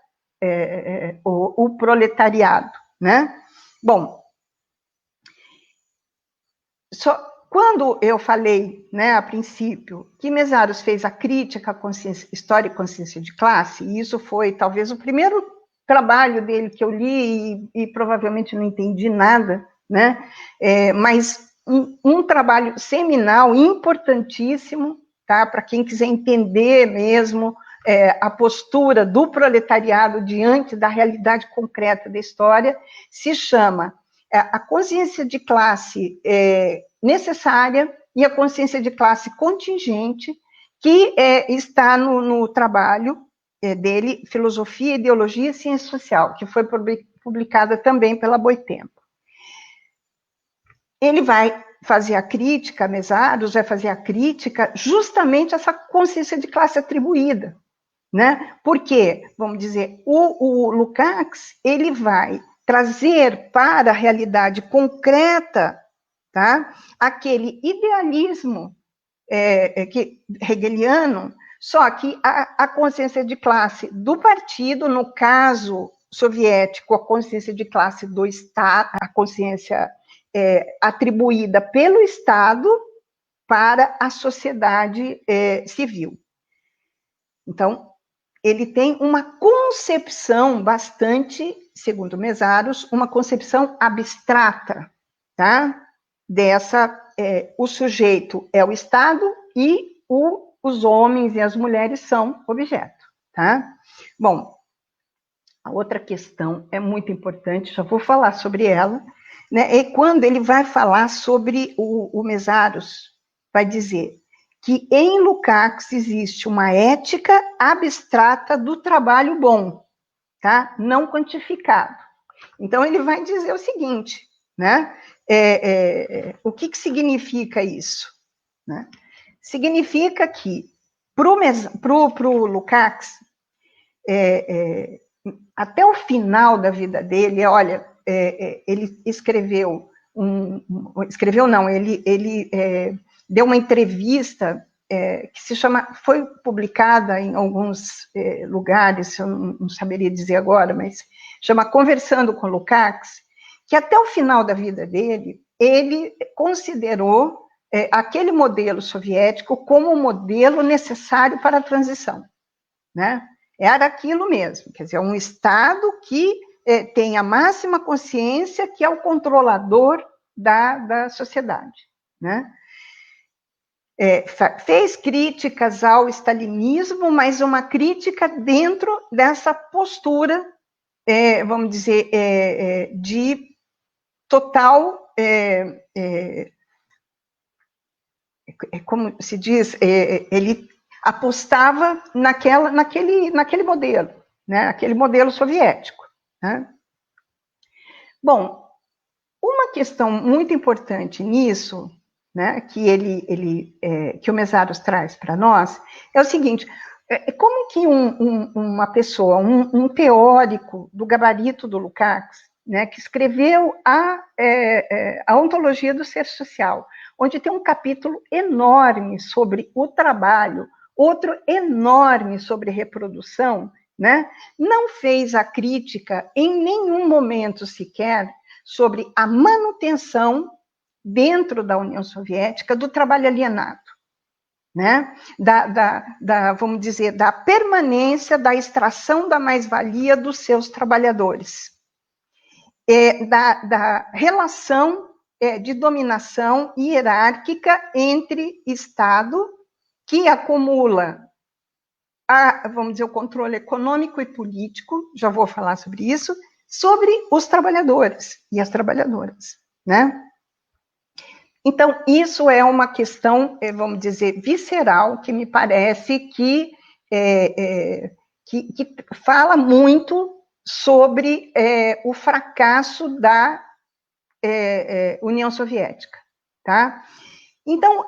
o proletariado, né? Bom, Quando eu falei, né, a princípio, que Mesaros fez a crítica à consciência, história e consciência de classe, e isso foi talvez o primeiro trabalho dele que eu li e provavelmente não entendi nada, né, mas um trabalho seminal, importantíssimo, tá, para quem quiser entender mesmo a postura do proletariado diante da realidade concreta da história, se chama A Consciência de Classe Necessária e a Consciência de Classe Contingente, que está no trabalho dele, Filosofia, Ideologia e Ciência Social, que foi publicada também pela Boitempo. Ele vai fazer a crítica, Mesaros vai fazer a crítica justamente a essa consciência de classe atribuída, né? Porque, vamos dizer, o Lukács, ele vai trazer para a realidade concreta, tá, aquele idealismo hegeliano, só que a consciência de classe do partido, no caso soviético, a consciência de classe do Estado, a consciência atribuída pelo Estado para a sociedade civil. Então, ele tem uma concepção bastante, segundo Mesaros, uma concepção abstrata, tá? O sujeito é o Estado e os homens e as mulheres são objeto, tá? Bom, a outra questão é muito importante, já vou falar sobre ela, né? E quando ele vai falar sobre o Mesaros, vai dizer que em Lukács existe uma ética abstrata do trabalho bom, tá? Não quantificado. Então, ele vai dizer o seguinte, né? O que significa isso? Né? Significa que, para o Lukács, até o final da vida dele, olha, ele escreveu, ele deu uma entrevista que se chama, foi publicada em alguns lugares, eu não saberia dizer agora, mas chama Conversando com Lukács, que até o final da vida dele, ele considerou aquele modelo soviético como um modelo necessário para a transição, né? Era aquilo mesmo, quer dizer, um Estado que tem a máxima consciência, que é o controlador da sociedade, né? Fez críticas ao stalinismo, mas uma crítica dentro dessa postura, vamos dizer, de total, como se diz, ele apostava naquele modelo, né? Aquele modelo soviético, né? Bom, uma questão muito importante nisso, né, que o Mesaros traz para nós, é o seguinte: como que uma pessoa, um teórico do gabarito do Lukács, né, que escreveu a ontologia do ser social, onde tem um capítulo enorme sobre o trabalho, outro enorme sobre reprodução, né, não fez a crítica em nenhum momento sequer sobre a manutenção dentro da União Soviética do trabalho alienado, né? Vamos dizer, da permanência da extração da mais-valia dos seus trabalhadores, da relação de dominação hierárquica entre Estado, que acumula vamos dizer, o controle econômico e político, já vou falar sobre isso, sobre os trabalhadores e as trabalhadoras, né? Então, isso é uma questão, vamos dizer, visceral, que me parece que fala muito sobre o fracasso da União Soviética, tá? Então,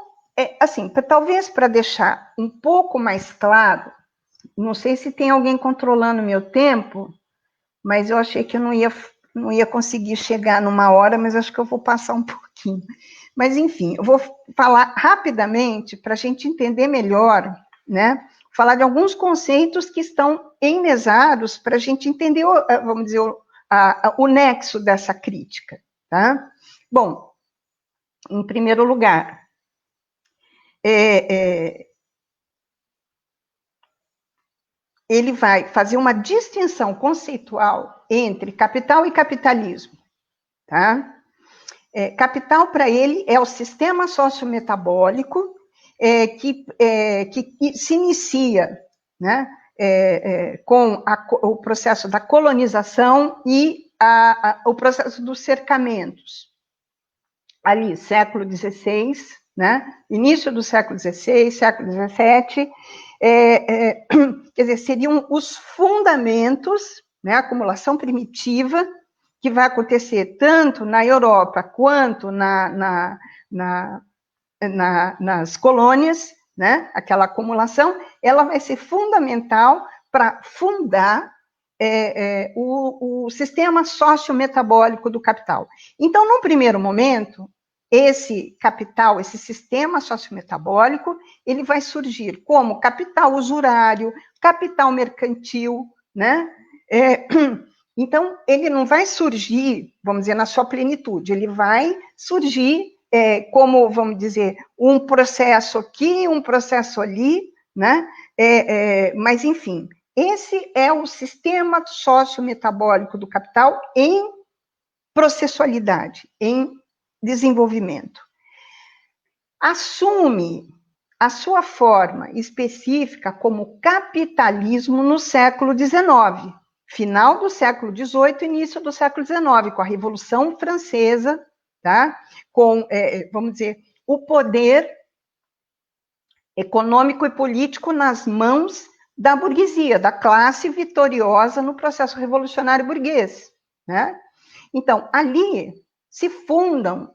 assim, talvez para deixar um pouco mais claro, não sei se tem alguém controlando meu tempo, mas eu achei que eu não ia conseguir chegar numa hora, mas acho que eu vou passar um pouquinho. Mas, enfim, eu vou falar rapidamente para a gente entender melhor, né? Falar de alguns conceitos que estão em Mesaros para a gente entender, vamos dizer, o nexo dessa crítica, tá? Bom, Em primeiro lugar, ele vai fazer uma distinção conceitual entre capital e capitalismo, tá? Capital, para ele, é o sistema sociometabólico que se inicia, né, com o processo da colonização e o processo dos cercamentos. Ali, século XVI, né, início do século XVI, século XVII, quer dizer, seriam os fundamentos, né, a acumulação primitiva, que vai acontecer tanto na Europa quanto nas colônias, né, aquela acumulação, ela vai ser fundamental para fundar o sistema sociometabólico do capital. Então, num primeiro momento, esse capital, esse sistema sociometabólico, ele vai surgir como capital usurário, capital mercantil, né? Então, ele não vai surgir, vamos dizer, na sua plenitude, ele vai surgir como, vamos dizer, um processo aqui, um processo ali, né? Mas, enfim, esse é o sistema sociometabólico do capital em processualidade, em desenvolvimento. Assume a sua forma específica como capitalismo no século XIX, final do século XVIII, início do século XIX, com a Revolução Francesa, tá? Com, vamos dizer, o poder econômico e político nas mãos da burguesia, da classe vitoriosa no processo revolucionário burguês, né? Então, ali se fundam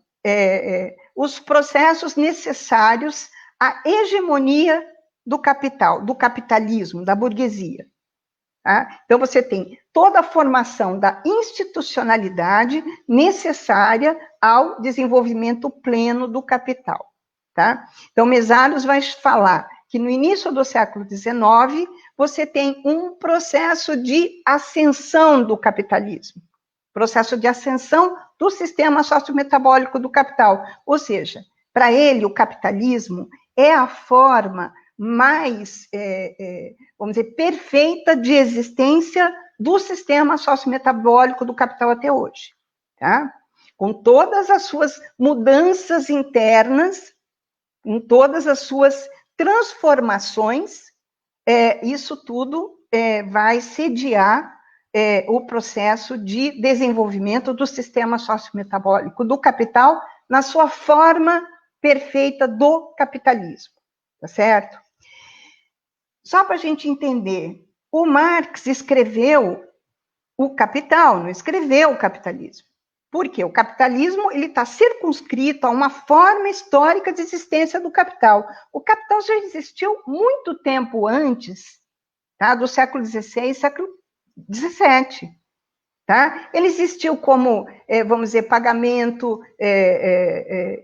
os processos necessários à hegemonia do capital, do capitalismo, da burguesia. Tá? Então, você tem toda a formação da institucionalidade necessária ao desenvolvimento pleno do capital. Tá? Então, Mesaros vai falar que no início do século XIX, você tem um processo de ascensão do capitalismo, processo de ascensão do sistema sociometabólico do capital. Ou seja, para ele, o capitalismo é a forma mais, vamos dizer, perfeita de existência do sistema sociometabólico do capital até hoje. Tá? Com todas as suas mudanças internas, em todas as suas transformações, isso tudo vai sediar o processo de desenvolvimento do sistema sociometabólico do capital na sua forma perfeita do capitalismo, tá certo? Só para a gente entender, o Marx escreveu o Capital, não escreveu o capitalismo. Por quê? O capitalismo ele está circunscrito a uma forma histórica de existência do capital. O capital já existiu muito tempo antes, tá? Do século XVI, século XVII. Tá? Ele existiu como, vamos dizer, pagamento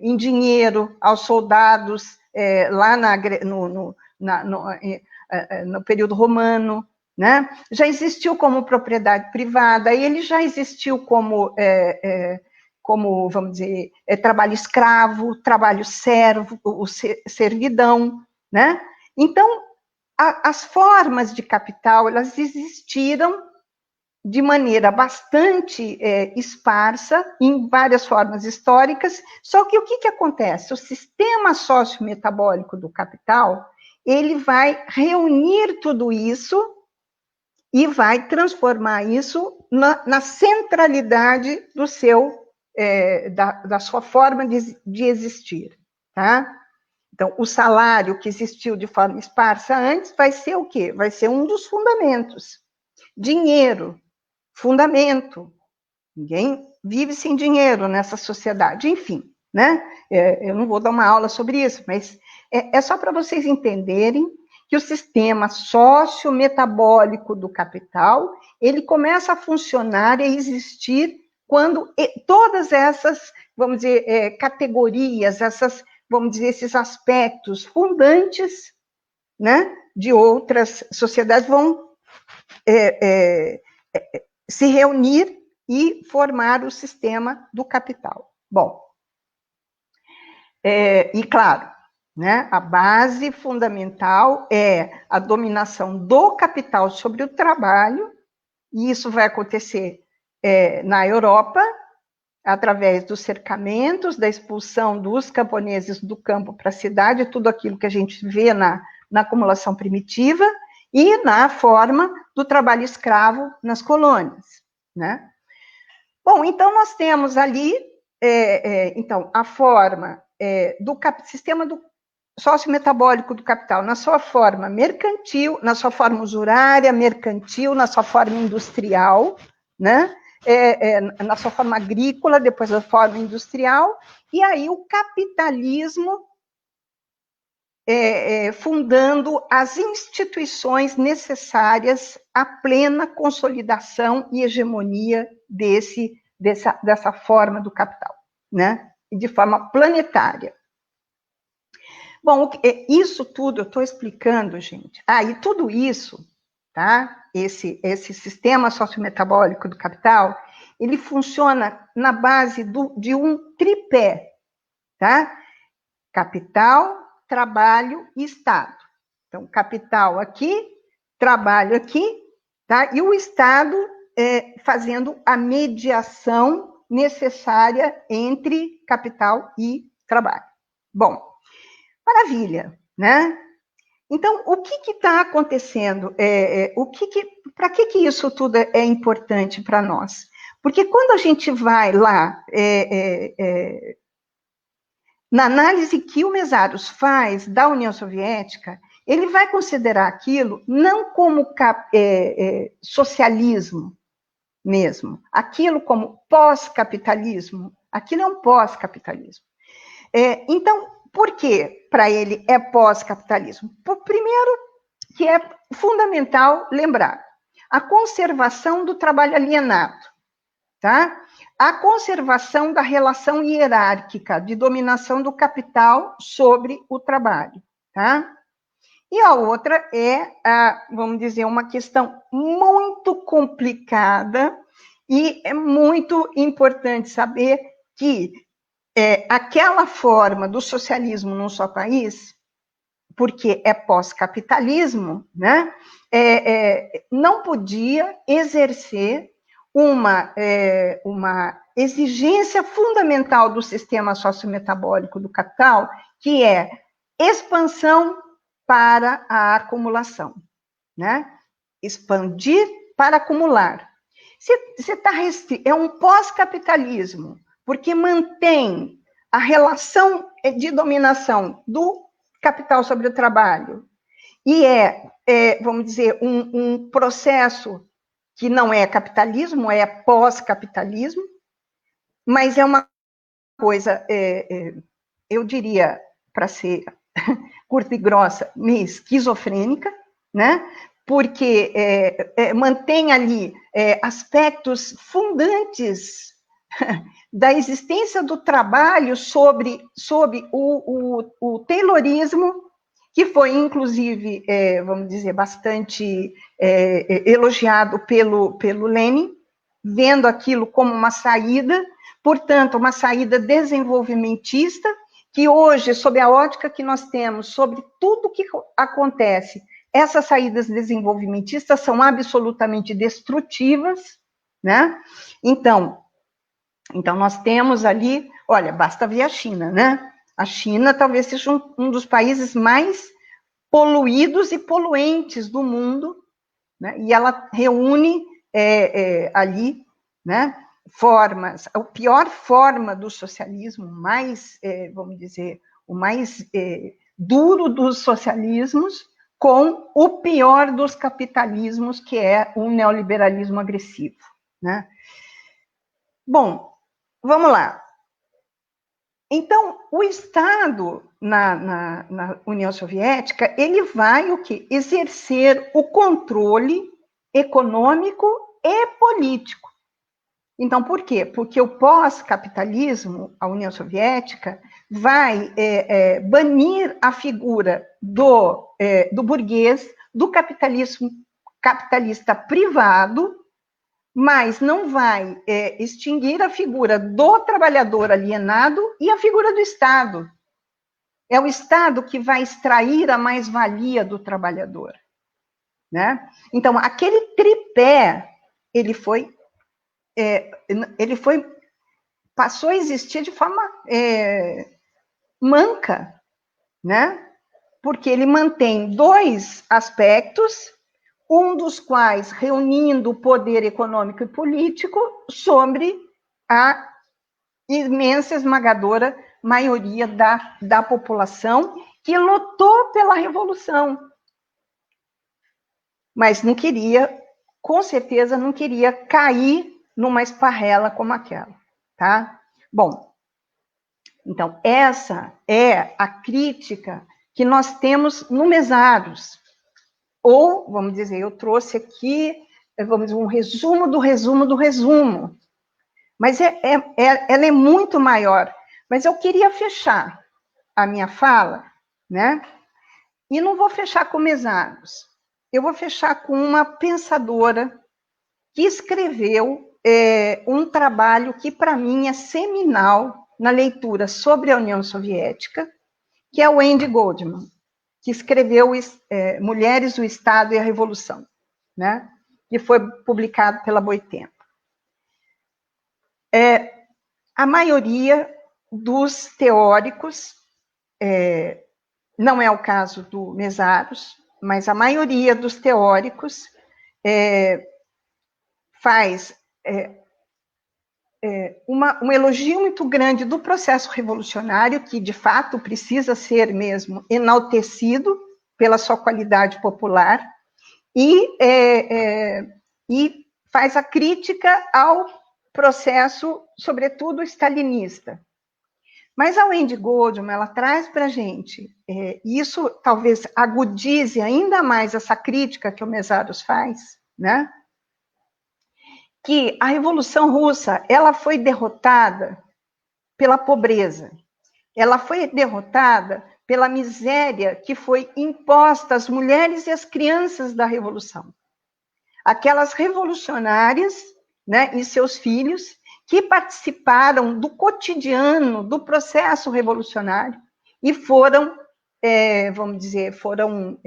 em dinheiro aos soldados lá no período romano, né? Já existiu como propriedade privada, e ele já existiu como, vamos dizer, trabalho escravo, trabalho servo, servidão, né? Então, as formas de capital, elas existiram de maneira bastante esparsa, em várias formas históricas, só que o que acontece? O sistema sociometabólico do capital, ele vai reunir tudo isso e vai transformar isso na centralidade do da sua forma de existir, tá? Então, o salário que existiu de forma esparsa antes vai ser o quê? Vai ser um dos fundamentos. Dinheiro, fundamento. Ninguém vive sem dinheiro nessa sociedade, enfim, né? Eu não vou dar uma aula sobre isso, mas é só para vocês entenderem que o sistema sociometabólico do capital, ele começa a funcionar e a existir quando todas essas, vamos dizer, categorias, vamos dizer, esses aspectos fundantes, né, de outras sociedades vão se reunir e formar o sistema do capital. Bom, E claro, né, a base fundamental é a dominação do capital sobre o trabalho, e isso vai acontecer na Europa, através dos cercamentos, da expulsão dos camponeses do campo para a cidade, tudo aquilo que a gente vê na acumulação primitiva, e na forma do trabalho escravo nas colônias, né? Bom, então nós temos ali, então, a forma do sistema do sociometabólico do capital na sua forma mercantil, na sua forma usurária, mercantil, na sua forma industrial, né? Na sua forma agrícola, depois a forma industrial, e aí o capitalismo fundando as instituições necessárias à plena consolidação e hegemonia dessa forma do capital, né? E de forma planetária. Bom, isso tudo eu estou explicando, gente. E tudo isso, tá? Esse sistema sociometabólico do capital, ele funciona na base de um tripé, tá? Capital, trabalho e Estado. Então, capital aqui, trabalho aqui, tá? E o Estado fazendo a mediação necessária entre capital e trabalho. Bom, maravilha, né? Então, o que está acontecendo? Para que isso tudo é importante para nós? Porque quando a gente vai lá, na análise que o Mesaros faz da União Soviética, ele vai considerar aquilo não como socialismo mesmo, aquilo como pós-capitalismo, aquilo é um pós-capitalismo. Então, por que para ele é pós-capitalismo? Primeiro, que é fundamental lembrar a conservação do trabalho alienado, tá? A conservação da relação hierárquica de dominação do capital sobre o trabalho, tá? E a outra vamos dizer, uma questão muito complicada, e é muito importante saber que aquela forma do socialismo num só país, porque é pós-capitalismo, né, não podia exercer uma exigência fundamental do sistema sociometabólico do capital, que é expansão para a acumulação, né? Expandir para acumular. Você está restrito, é um pós-capitalismo, porque mantém a relação de dominação do capital sobre o trabalho, e vamos dizer, um processo que não é capitalismo, é pós-capitalismo, mas é uma coisa, eu diria, para ser curta e grossa, meio esquizofrênica, né? Porque mantém ali aspectos fundantes da existência do trabalho sobre o Taylorismo, que foi, inclusive, vamos dizer, bastante elogiado pelo Lenin, vendo aquilo como uma saída, portanto, uma saída desenvolvimentista, que hoje, sob a ótica que nós temos sobre tudo que acontece, essas saídas desenvolvimentistas são absolutamente destrutivas, né? Então, nós temos ali, olha, basta ver a China, né? A China talvez seja um dos países mais poluídos e poluentes do mundo, né? E ela reúne ali, né, formas, a pior forma do socialismo, mais, vamos dizer, o mais duro dos socialismos, com o pior dos capitalismos, que é o neoliberalismo agressivo, né? Bom, vamos lá. Então, o Estado na União Soviética, ele vai o quê? Exercer o controle econômico e político. Então, por quê? Porque o pós-capitalismo, a União Soviética, vai banir a figura do burguês, do capitalista privado, mas não vai extinguir a figura do trabalhador alienado e a figura do Estado. É o Estado que vai extrair a mais-valia do trabalhador, né? Então, aquele tripé, passou a existir de forma manca, né? Porque ele mantém dois aspectos, um dos quais reunindo o poder econômico e político sobre a imensa, esmagadora maioria da população que lutou pela revolução, mas não queria, com certeza, não queria cair numa esparrela como aquela, tá? Bom, então, essa é a crítica que nós temos no Mesaros. Ou, vamos dizer, eu trouxe aqui, vamos dizer, um resumo do resumo do resumo. Mas ela é muito maior. Mas eu queria fechar a minha fala, né? E não vou fechar com Mesaros. Eu vou fechar com uma pensadora que escreveu um trabalho que, para mim, é seminal na leitura sobre a União Soviética, que é o Andy Goldman, que escreveu Mulheres, o Estado e a Revolução, né? Que foi publicado pela Boitempo. A maioria dos teóricos, não é o caso do Mesaros, mas a maioria dos teóricos faz um elogio muito grande do processo revolucionário, que de fato precisa ser mesmo enaltecido pela sua qualidade popular, e faz a crítica ao processo, sobretudo stalinista. Mas a Wendy Goldman, ela traz para a gente, isso talvez agudize ainda mais essa crítica que o Mesaros faz, né? Que a Revolução Russa, ela foi derrotada pela pobreza, ela foi derrotada pela miséria que foi imposta às mulheres e às crianças da Revolução. Aquelas revolucionárias, né, e seus filhos, que participaram do cotidiano do processo revolucionário e foram, vamos dizer, foram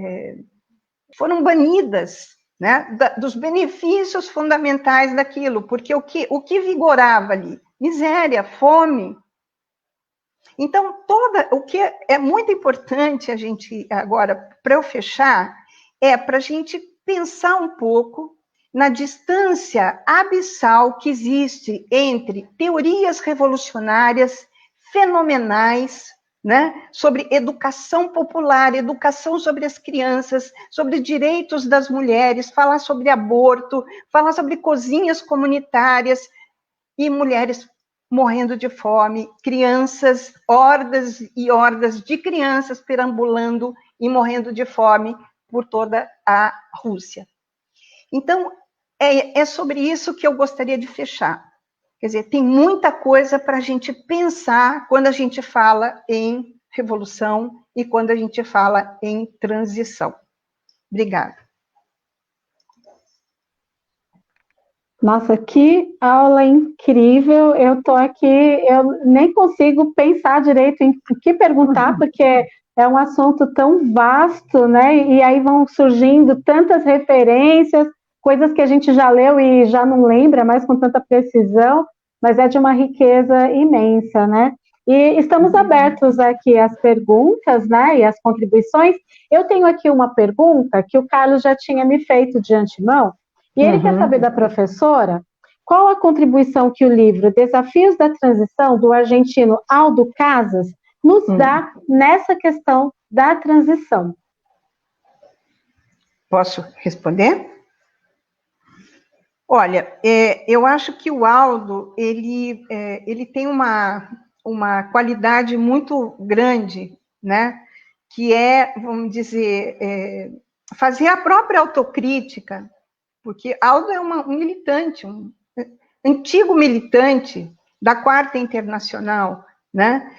banidas, né, dos benefícios fundamentais daquilo, porque o que vigorava ali? Miséria, fome. Então, o que é muito importante a gente, agora, para eu fechar, para a gente pensar um pouco na distância abissal que existe entre teorias revolucionárias fenomenais, né, sobre educação popular, educação sobre as crianças, sobre direitos das mulheres, falar sobre aborto, falar sobre cozinhas comunitárias e mulheres morrendo de fome, crianças, hordas e hordas de crianças perambulando e morrendo de fome por toda a Rússia. Então, é sobre isso que eu gostaria de fechar. Quer dizer, tem muita coisa para a gente pensar quando a gente fala em revolução e quando a gente fala em transição. Obrigada. Nossa, que aula incrível! Eu estou aqui, eu nem consigo pensar direito em o que perguntar, porque é um assunto tão vasto, né? E aí vão surgindo tantas referências, coisas que a gente já leu e já não lembra mais com tanta precisão, mas é de uma riqueza imensa, né? E estamos abertos aqui às perguntas, né? E às contribuições. Eu tenho aqui uma pergunta que o Carlos já tinha me feito de antemão. E ele quer saber da professora qual a contribuição que o livro Desafios da Transição, do argentino Aldo Casas, nos dá nessa questão da transição. Posso responder? Olha, eu acho que o Aldo, ele tem uma qualidade muito grande, né? Que vamos dizer, fazer a própria autocrítica, porque Aldo é um militante, um antigo militante da Quarta Internacional, né?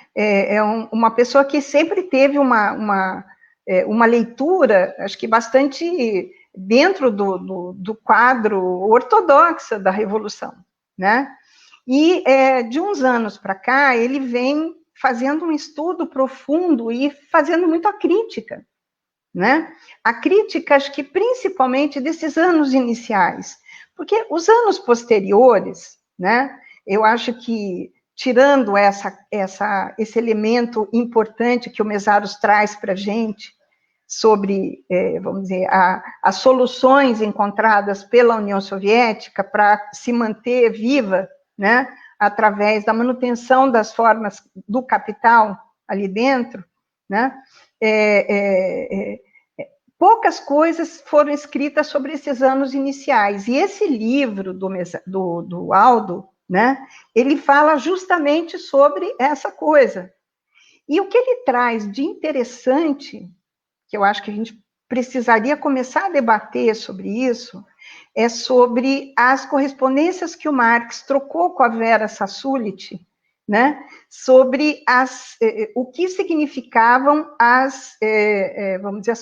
Uma pessoa que sempre teve uma leitura, acho que bastante dentro do quadro ortodoxo da Revolução, né? E de uns anos para cá, ele vem fazendo um estudo profundo e fazendo muita crítica, né? A crítica, acho que principalmente desses anos iniciais, porque os anos posteriores, né? Eu acho que, tirando esse elemento importante que o Mésaros traz para a gente, sobre, vamos dizer, as soluções encontradas pela União Soviética para se manter viva, né, através da manutenção das formas do capital ali dentro, né, poucas coisas foram escritas sobre esses anos iniciais. E esse livro do Aldo, né, ele fala justamente sobre essa coisa. E o que ele traz de interessante, que eu acho que a gente precisaria começar a debater sobre isso, é sobre as correspondências que o Marx trocou com a Vera Sassulit, né, sobre o que significavam vamos dizer,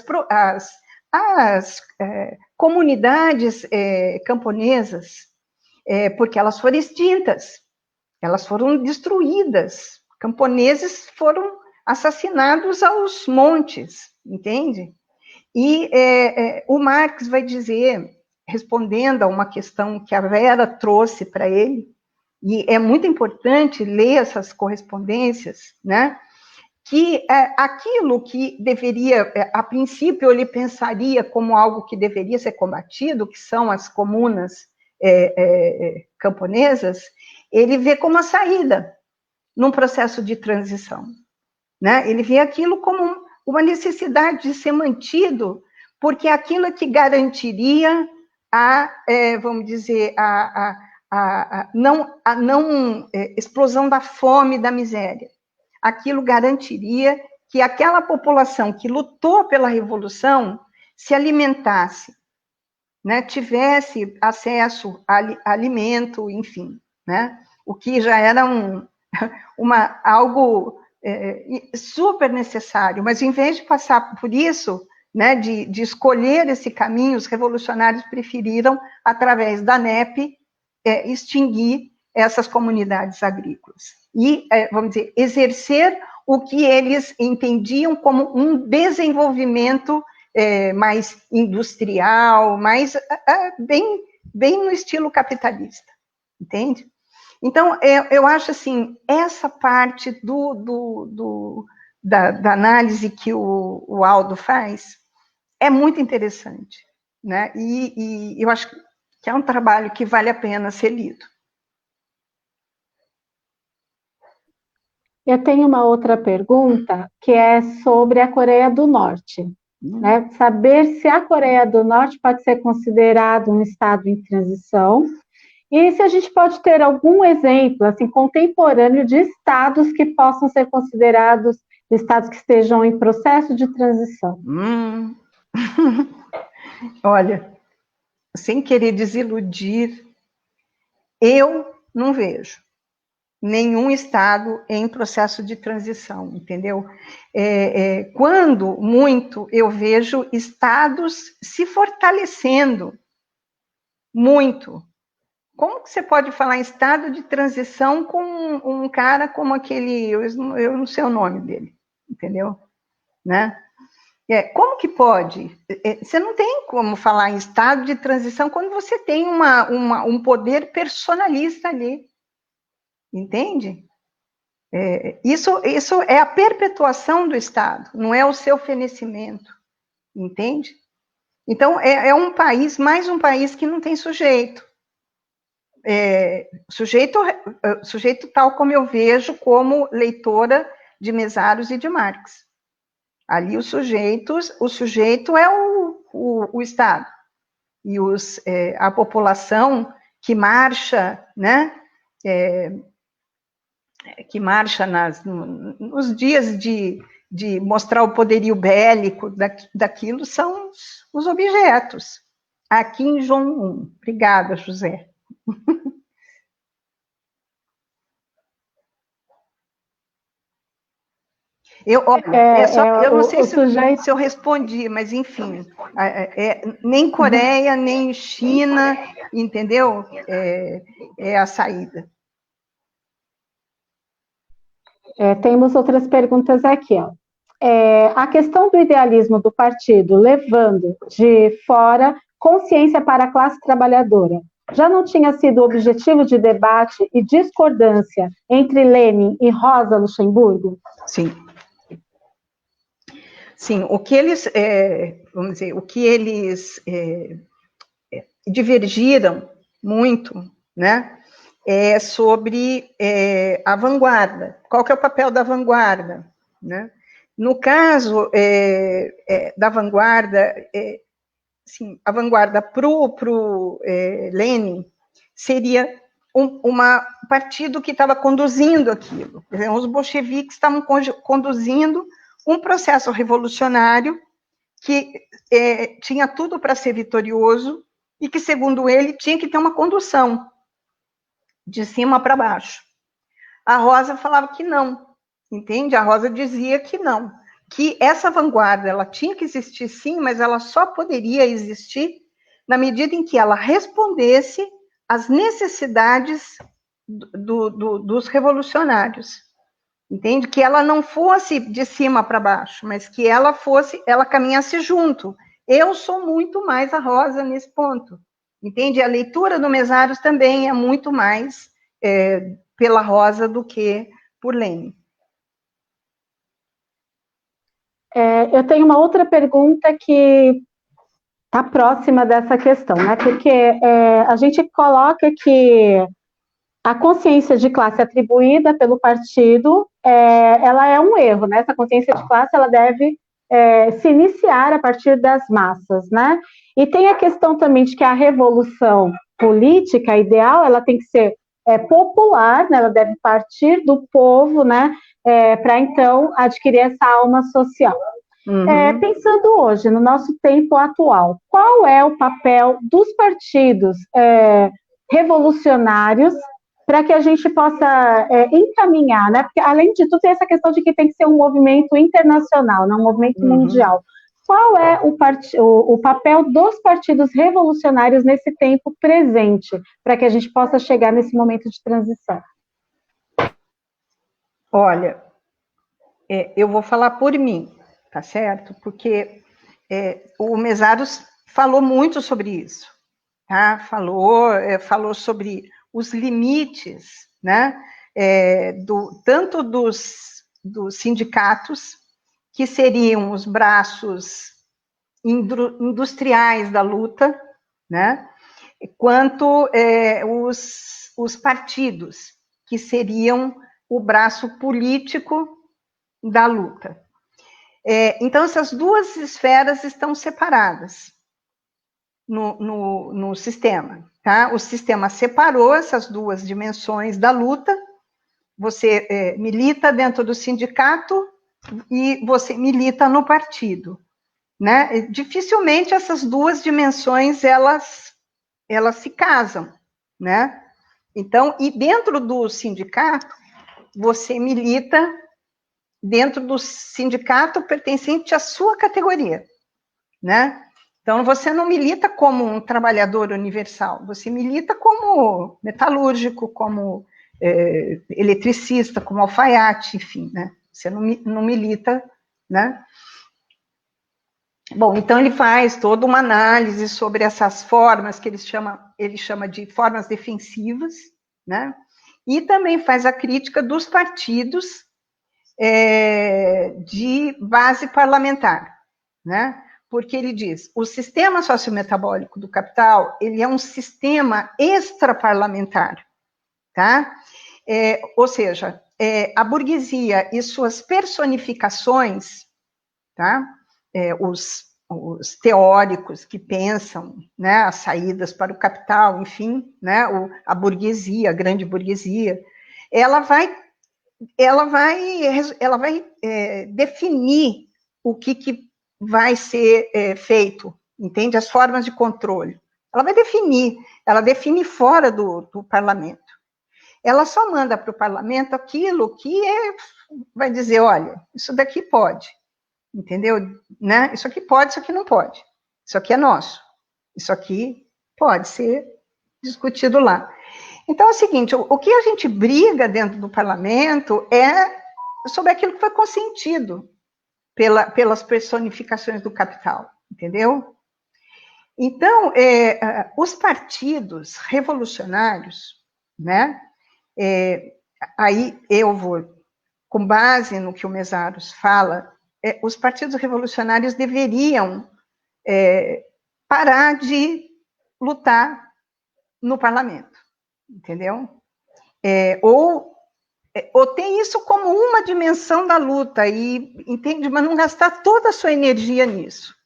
as comunidades camponesas, porque elas foram extintas, elas foram destruídas, camponeses foram assassinados aos montes, entende? E o Marx vai dizer, respondendo a uma questão que a Vera trouxe para ele, e é muito importante ler essas correspondências, né? Que aquilo que deveria, a princípio ele pensaria como algo que deveria ser combatido, que são as comunas camponesas, ele vê como a saída num processo de transição, né? Ele vê aquilo como uma necessidade de ser mantido, porque aquilo é que garantiria vamos dizer, a não explosão da fome e da miséria. Aquilo garantiria que aquela população que lutou pela revolução se alimentasse, né, tivesse acesso a alimento, enfim, né, o que já era algo super necessário, mas em vez de passar por isso, né, de escolher esse caminho, os revolucionários preferiram, através da NEP, extinguir essas comunidades agrícolas. E, vamos dizer, exercer o que eles entendiam como um desenvolvimento mais industrial, mais bem no estilo capitalista, entende? Então, eu acho assim, essa parte da análise que o Aldo faz é muito interessante, né? E eu acho que é um trabalho que vale a pena ser lido. Eu tenho uma outra pergunta, que é sobre a Coreia do Norte. Né? Saber se a Coreia do Norte pode ser considerado um estado em transição, e se a gente pode ter algum exemplo, assim, contemporâneo de estados que possam ser considerados estados que estejam em processo de transição. Olha, sem querer desiludir, eu não vejo nenhum estado em processo de transição, entendeu? Quando muito eu vejo estados se fortalecendo muito. Como que você pode falar em estado de transição com um cara como aquele, eu não sei o nome dele, entendeu? Né? Como que pode? Você não tem como falar em estado de transição quando você tem um poder personalista ali, entende? Isso é a perpetuação do Estado, não é o seu fenecimento, entende? Então, um país, mais um país que não tem sujeito. Sujeito tal como eu vejo como leitora de Mésaros e de Marx. Ali o sujeito é o Estado. E a população que marcha, né? Que marcha nos dias de mostrar o poderio bélico daquilo são os objetos. Aqui em Jong-un. Obrigada, José. Eu não sei se eu respondi, mas enfim, nem Coreia, nem China, entendeu? É a saída. Temos outras perguntas aqui, ó. A questão do idealismo do partido levando de fora consciência para a classe trabalhadora já não tinha sido objetivo de debate e discordância entre Lenin e Rosa Luxemburgo? Sim. Sim, o que eles, vamos dizer, o que eles divergiram muito, né, é sobre a vanguarda. Qual que é o papel da vanguarda, né? No caso da vanguarda, sim, a vanguarda pro Lenin seria um partido que estava conduzindo aquilo. Os bolcheviques estavam conduzindo um processo revolucionário que tinha tudo para ser vitorioso e que, segundo ele, tinha que ter uma condução de cima para baixo. A Rosa falava que não, entende? A Rosa dizia que não, que essa vanguarda ela tinha que existir sim, mas ela só poderia existir na medida em que ela respondesse às necessidades dos revolucionários, entende? Que ela não fosse de cima para baixo, mas que ela caminhasse junto. Eu sou muito mais a Rosa nesse ponto, entende? A leitura do Mesários também é muito mais pela Rosa do que por Lenin. Eu tenho uma outra pergunta que está próxima dessa questão, né? Porque a gente coloca que a consciência de classe atribuída pelo partido, ela é um erro, né? Essa consciência de classe, ela deve se iniciar a partir das massas, né? E tem a questão também de que a revolução política ideal, ela tem que ser popular, né? Ela deve partir do povo, né? Para então adquirir essa alma social. Uhum. Pensando hoje, no nosso tempo atual, qual é o papel dos partidos revolucionários para que a gente possa encaminhar, né? Porque, além de tudo, tem essa questão de que tem que ser um movimento internacional, não um movimento mundial. Qual é o papel dos partidos revolucionários nesse tempo presente, para que a gente possa chegar nesse momento de transição? Olha, eu vou falar por mim, tá certo? Porque o Mesários falou muito sobre isso, tá? Falou sobre os limites, né? Tanto dos sindicatos, que seriam os braços industriais da luta, né? Quanto os partidos, que seriam o braço político da luta. Então, essas duas esferas estão separadas no sistema. Tá? O sistema separou essas duas dimensões da luta. Você milita dentro do sindicato e você milita no partido. Né? Dificilmente essas duas dimensões elas se casam. Né? Então, e dentro do sindicato, você milita dentro do sindicato pertencente à sua categoria, né? Então, você não milita como um trabalhador universal, você milita como metalúrgico, como eletricista, como alfaiate, enfim, né? Você não milita, né? Bom, então ele faz toda uma análise sobre essas formas que ele chama de formas defensivas, né? E também faz a crítica dos partidos de base parlamentar, né? Porque ele diz, o sistema sociometabólico do capital, ele é um sistema extraparlamentar, tá? Ou seja, a burguesia e suas personificações, tá? Os teóricos que pensam, né, as saídas para o capital, enfim, né, a burguesia, a grande burguesia, ela vai definir o que vai ser feito, entende? As formas de controle. Ela define fora do parlamento. Ela só manda para o parlamento aquilo que vai dizer, olha, isso daqui pode, entendeu? Né? Isso aqui pode, isso aqui não pode. Isso aqui é nosso. Isso aqui pode ser discutido lá. Então é o seguinte, o que a gente briga dentro do parlamento é sobre aquilo que foi consentido pelas personificações do capital, entendeu? Então, os partidos revolucionários, né? Aí eu vou, com base no que o Mesaros fala, os partidos revolucionários deveriam parar de lutar no parlamento, entendeu? Ou tem isso como uma dimensão da luta, entende? Mas não gastar toda a sua energia nisso.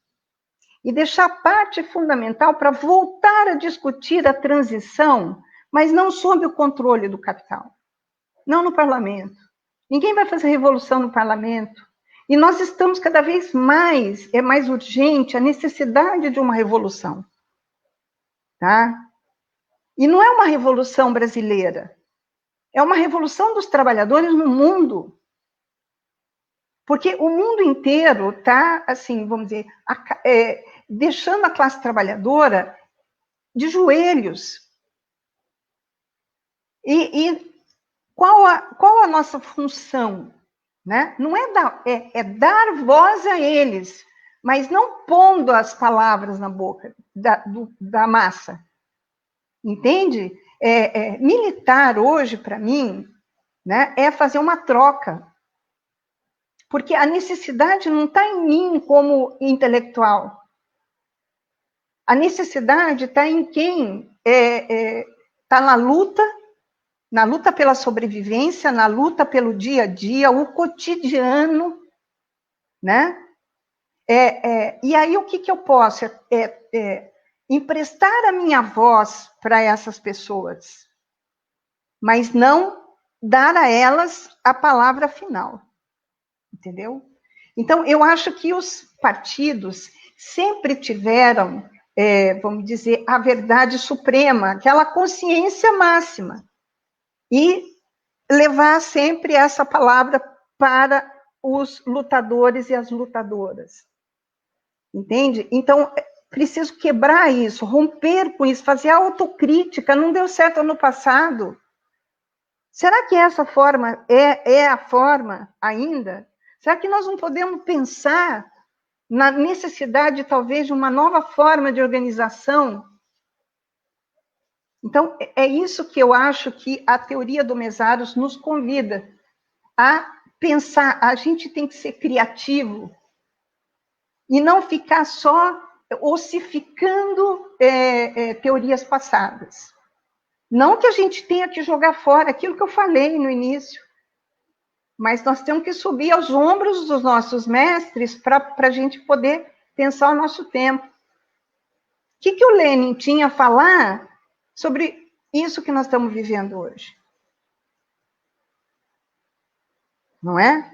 E deixar a parte fundamental para voltar a discutir a transição, mas não sob o controle do capital. Não no parlamento. Ninguém vai fazer revolução no parlamento. E nós estamos cada vez mais, é mais urgente a necessidade de uma revolução. Tá? E não é uma revolução brasileira. É uma revolução dos trabalhadores no mundo. Porque o mundo inteiro está, assim, vamos dizer, deixando a classe trabalhadora de joelhos. E qual a nossa função? Né? Não é dar voz a eles, mas não pondo as palavras na boca da massa. Entende? Militar hoje, para mim, né, é fazer uma troca. Porque a necessidade não está em mim como intelectual. A necessidade está em quem está na luta pela sobrevivência, na luta pelo dia a dia, o cotidiano, né? E aí o que eu posso? Emprestar a minha voz para essas pessoas, mas não dar a elas a palavra final, entendeu? Então, eu acho que os partidos sempre tiveram, vamos dizer, a verdade suprema, aquela consciência máxima, e levar sempre essa palavra para os lutadores e as lutadoras. Entende? Então, preciso quebrar isso, romper com isso, fazer autocrítica. Não deu certo ano passado. Será que essa forma é a forma ainda? Será que nós não podemos pensar na necessidade, talvez, de uma nova forma de organização? Então, é isso que eu acho que a teoria do Mesaros nos convida a pensar. A gente tem que ser criativo e não ficar só ossificando teorias passadas. Não que a gente tenha que jogar fora aquilo que eu falei no início, mas nós temos que subir aos ombros dos nossos mestres para a gente poder pensar o nosso tempo. O que o Lenin tinha a falar sobre isso que nós estamos vivendo hoje? Não é?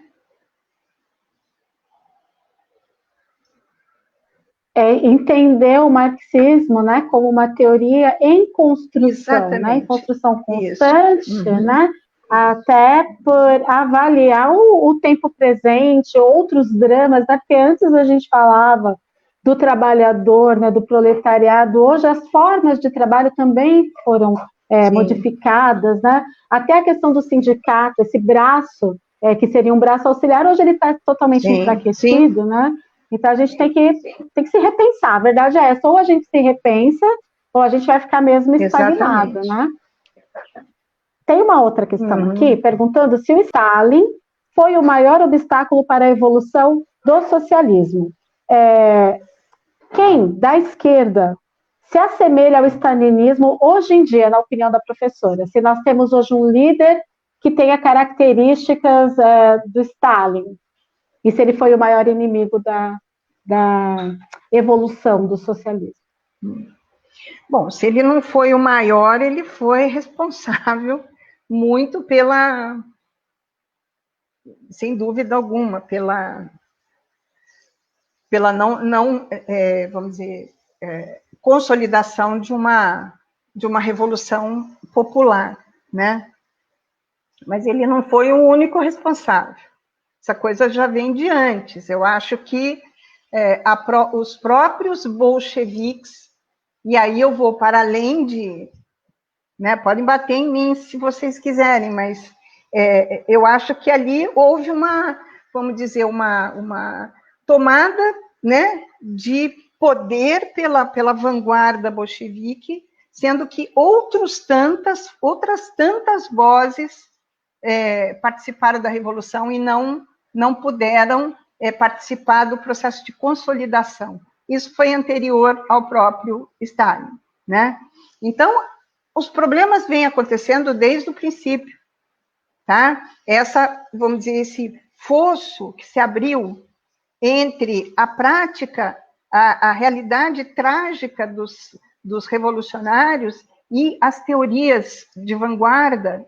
Entender o marxismo, né, como uma teoria em construção, né, em construção constante, né, até por avaliar o tempo presente, outros dramas, né, porque antes a gente falava do trabalhador, né, do proletariado, hoje as formas de trabalho também foram modificadas, né, até a questão do sindicato, esse braço, que seria um braço auxiliar, hoje ele está totalmente enfraquecido, né. Então, a gente tem que se repensar. A verdade é essa, ou a gente se repensa, ou a gente vai ficar mesmo estagnado, né? Tem uma outra questão aqui, perguntando se o Stalin foi o maior obstáculo para a evolução do socialismo. Quem, da esquerda, se assemelha ao stalinismo hoje em dia, na opinião da professora? Se nós temos hoje um líder que tenha características do Stalin, e se ele foi o maior inimigo da evolução do socialismo. Bom, se ele não foi o maior, ele foi responsável muito sem dúvida alguma, pela não vamos dizer, consolidação de uma revolução popular, né? Mas ele não foi o único responsável. Essa coisa já vem de antes. Eu acho que os próprios bolcheviques, e aí eu vou para além de... Né, podem bater em mim se vocês quiserem, mas eu acho que ali houve uma, vamos dizer, uma tomada, né, de poder pela vanguarda bolchevique, sendo que outras tantas vozes participaram da Revolução e não puderam participar do processo de consolidação. Isso foi anterior ao próprio Stalin, né? Então, os problemas vêm acontecendo desde o princípio, tá? Vamos dizer, esse fosso que se abriu entre a prática, a realidade trágica dos revolucionários e as teorias de vanguarda,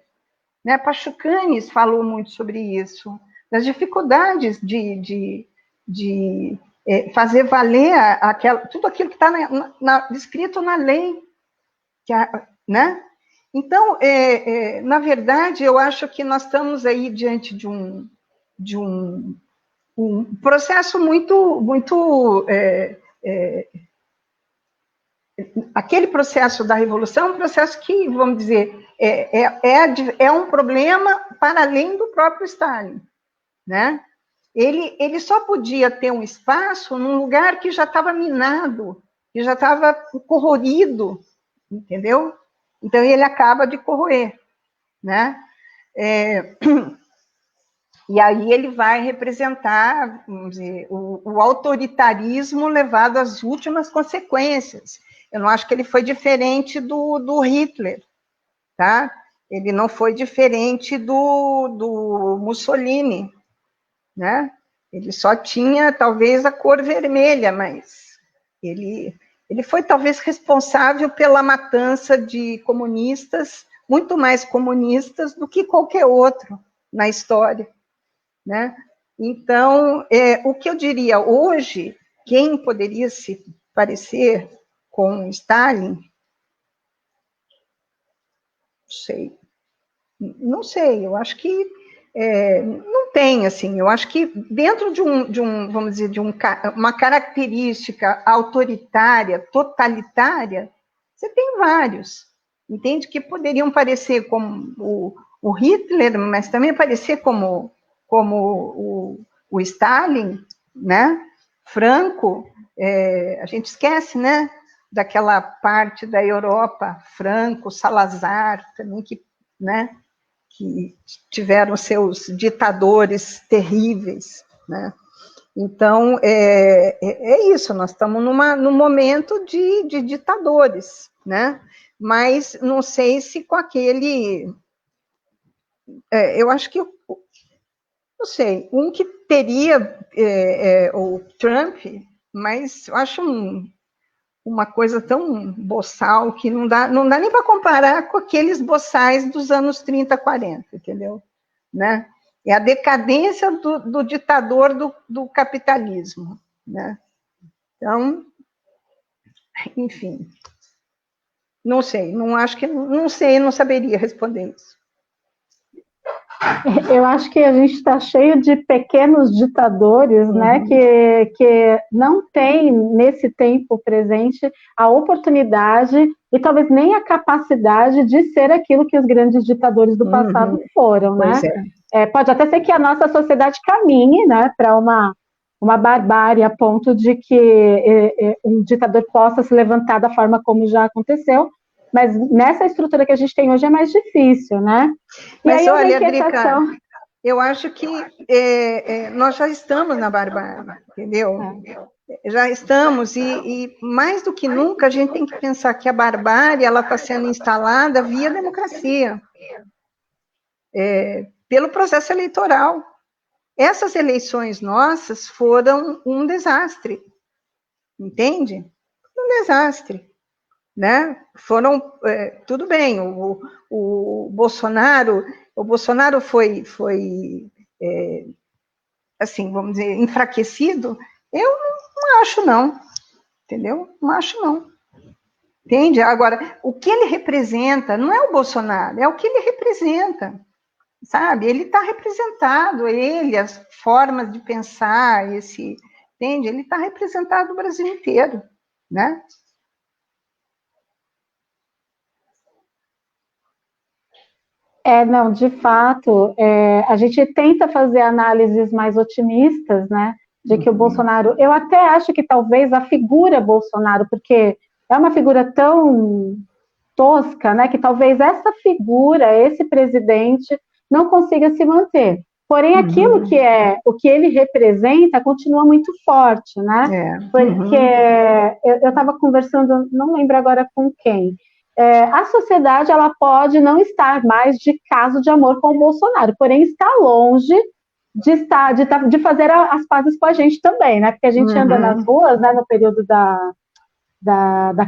né? Pachucanes falou muito sobre isso, das dificuldades de fazer valer tudo aquilo que está descrito na lei, né? Então, na verdade, eu acho que nós estamos aí diante de um processo muito aquele processo da Revolução, um processo que, vamos dizer, é um problema para além do próprio Stalin, né? Ele só podia ter um espaço num lugar que já estava minado, que já estava corroído, entendeu? Então, ele acaba de corroer, né? E aí ele vai representar, vamos dizer, o autoritarismo levado às últimas consequências. Eu não acho que ele foi diferente do Hitler, tá? Ele não foi diferente do Mussolini, né? Ele só tinha, talvez, a cor vermelha, mas ele foi, talvez, responsável pela matança de comunistas, muito mais comunistas do que qualquer outro na história, né? Então, o que eu diria hoje, quem poderia se parecer com Stalin? Não sei, eu acho que não tem, assim, eu acho que dentro de vamos dizer, uma característica autoritária, totalitária, você tem vários, entende? Que poderiam parecer como o Hitler, mas também parecer como o Stalin, né? Franco, a gente esquece, né? Daquela parte da Europa, Franco, Salazar, também né? Que tiveram seus ditadores terríveis, né? Então, isso, nós estamos num momento de ditadores, né? Mas não sei se com aquele... eu acho que, não sei, um que teria o Trump, mas eu acho uma coisa tão boçal que não dá nem para comparar com aqueles boçais dos anos 30, 40, entendeu? Né? É a decadência do ditador do capitalismo, né? Então, enfim, não sei, não sei, não saberia responder isso. Eu acho que a gente está cheio de pequenos ditadores, né, que não tem, nesse tempo presente, a oportunidade e talvez nem a capacidade de ser aquilo que os grandes ditadores do passado foram, né? Pode até ser que a nossa sociedade caminhe, né, para uma barbárie a ponto de que um ditador possa se levantar da forma como já aconteceu, mas nessa estrutura que a gente tem hoje é mais difícil, né? Mas olha, Drica, eu acho que nós já estamos na barbárie, entendeu? Já estamos, e mais do que nunca a gente tem que pensar que a barbárie ela está sendo instalada via democracia, pelo processo eleitoral. Essas eleições nossas foram um desastre, entende? Um desastre. Né? Foram, tudo bem, o Bolsonaro foi assim, vamos dizer, enfraquecido. Eu não acho, não, entendeu? Não acho, não. Entende? Agora, o que ele representa não é o Bolsonaro, é o que ele representa, sabe? Ele está representado, as formas de pensar, entende? Ele está representado no Brasil inteiro, né? Não, de fato, a gente tenta fazer análises mais otimistas, né, de que o Bolsonaro, eu até acho que talvez a figura Bolsonaro, porque é uma figura tão tosca, né, que talvez essa figura, esse presidente, não consiga se manter. Porém, aquilo que é o que ele representa continua muito forte, né? Porque eu estava conversando, não lembro agora com quem. A sociedade ela pode não estar mais de caso de amor com o Bolsonaro, porém está longe de fazer as pazes com a gente também, né? Porque a gente anda nas ruas, né, no período da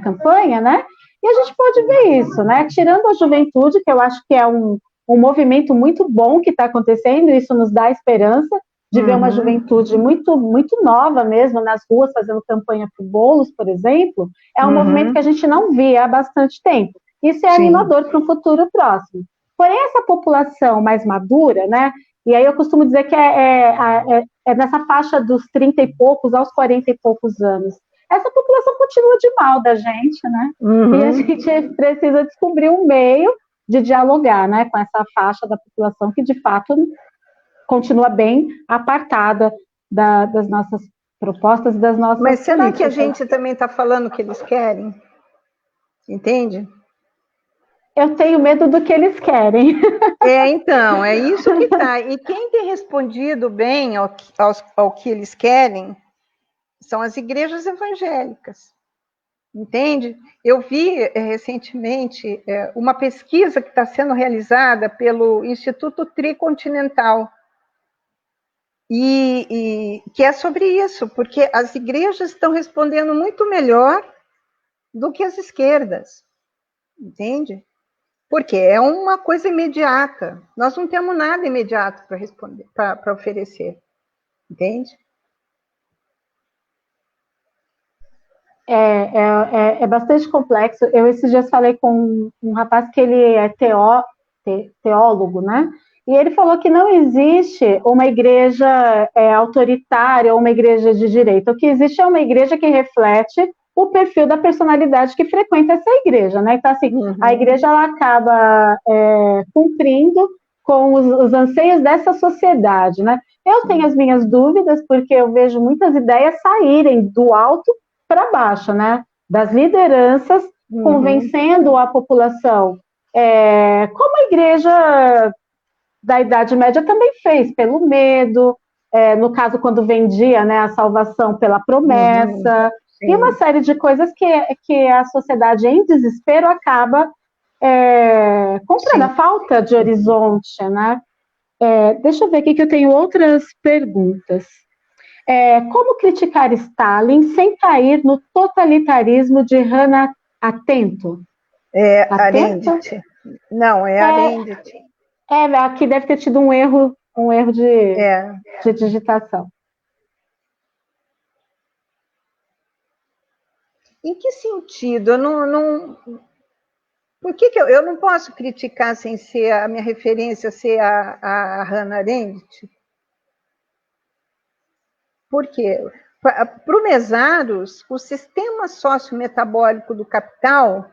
campanha, né? E a gente pode ver isso, né? Tirando a juventude, que eu acho que é um movimento muito bom que está acontecendo, isso nos dá esperança de ver uma juventude muito, muito nova mesmo nas ruas fazendo campanha por bolos, por exemplo. É um movimento que a gente não via há bastante tempo. Isso é animador para um futuro próximo. Porém, essa população mais madura, né? E aí eu costumo dizer que é nessa faixa dos 30 e poucos aos 40 e poucos anos. Essa população continua de mal da gente, né? E a gente precisa descobrir um meio de dialogar, né, com essa faixa da população que, de fato, continua bem apartada das nossas propostas e das nossas Mas será políticas. que a gente também está falando o que eles querem? Entende? Eu tenho medo do que eles querem. Então, é isso que está. E quem tem respondido bem ao que eles querem são as igrejas evangélicas. Entende? Eu vi recentemente uma pesquisa que está sendo realizada pelo Instituto Tricontinental, e que é sobre isso, porque as igrejas estão respondendo muito melhor do que as esquerdas, entende? Porque é uma coisa imediata. Nós não temos nada imediato para responder, para oferecer, entende? É bastante complexo. Eu esses dias falei com um rapaz que ele é teólogo, né? E ele falou que não existe uma igreja autoritária ou uma igreja de direita. O que existe é uma igreja que reflete o perfil da personalidade que frequenta essa igreja, né? Então, assim, a igreja ela acaba cumprindo com os anseios dessa sociedade, né? Eu tenho as minhas dúvidas, porque eu vejo muitas ideias saírem do alto para baixo, né? Das lideranças convencendo a população, como a igreja da Idade Média também fez, pelo medo, no caso, quando vendia, né, a salvação pela promessa, e uma série de coisas que a sociedade, em desespero, acaba comprando a falta de horizonte, né? Deixa eu ver aqui que eu tenho outras perguntas. Como criticar Stalin sem cair no totalitarismo de Hannah Arendt? Arendt. Não, é Arendt. Aqui deve ter tido um erro de digitação. Em que sentido? Eu não... Por que eu não posso criticar sem ser a minha referência ser a Hannah Arendt? Por quê? Para o Mesaros, o sistema sociometabólico do capital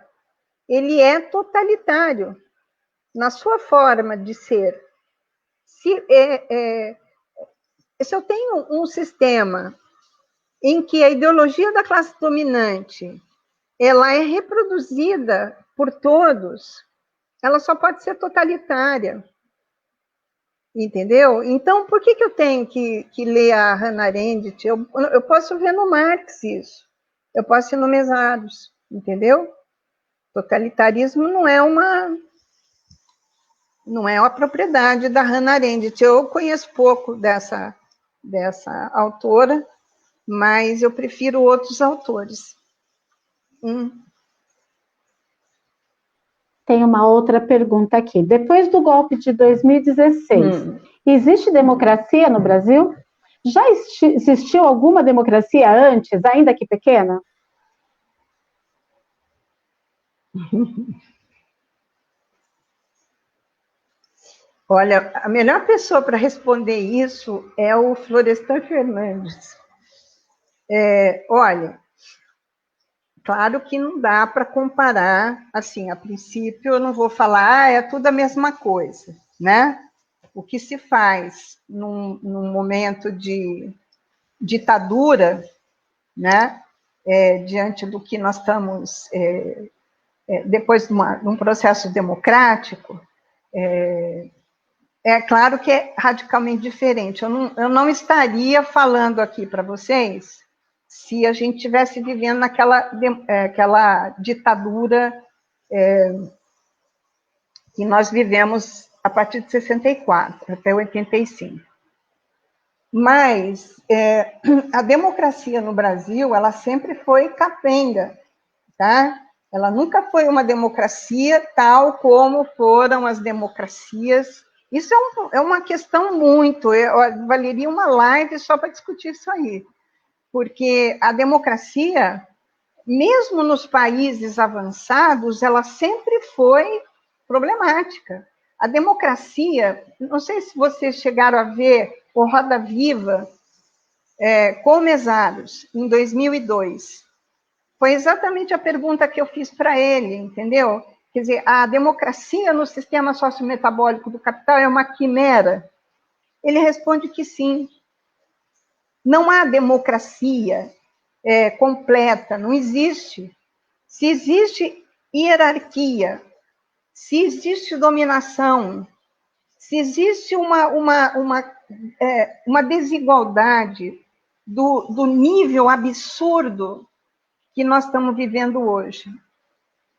ele é totalitário na sua forma de ser. Se eu tenho um sistema em que a ideologia da classe dominante ela é reproduzida por todos, ela só pode ser totalitária. Entendeu? Então, por que eu tenho que ler a Hannah Arendt? Eu posso ver no Marx isso. Eu posso ir no Mesaros, entendeu? Totalitarismo não é uma propriedade da Hannah Arendt. Eu conheço pouco dessa autora, mas eu prefiro outros autores. Tem uma outra pergunta aqui. Depois do golpe de 2016, existe democracia no Brasil? Já existiu alguma democracia antes, ainda que pequena? Olha, a melhor pessoa para responder isso é o Florestan Fernandes. Olha, Claro que não dá para comparar, assim, a princípio eu não vou falar, é tudo a mesma coisa, né? O que se faz num momento de ditadura, né? Diante do que nós estamos, depois de um processo democrático, é claro que é radicalmente diferente. Eu não estaria falando aqui para vocês se a gente estivesse vivendo aquela ditadura que nós vivemos a partir de 64 até 85. Mas a democracia no Brasil, ela sempre foi capenga, tá? Ela nunca foi uma democracia tal como foram as democracias. Isso é uma questão muito, valeria uma live só para discutir isso aí, porque a democracia, mesmo nos países avançados, ela sempre foi problemática. A democracia, não sei se vocês chegaram a ver o Roda Viva com o Mesaros, em 2002. Foi exatamente a pergunta que eu fiz para ele, entendeu? Quer dizer, a democracia no sistema sociometabólico do capital é uma quimera? Ele responde que sim. Não há democracia completa, não existe. Se existe hierarquia, se existe dominação, se existe uma desigualdade do nível absurdo que nós estamos vivendo hoje,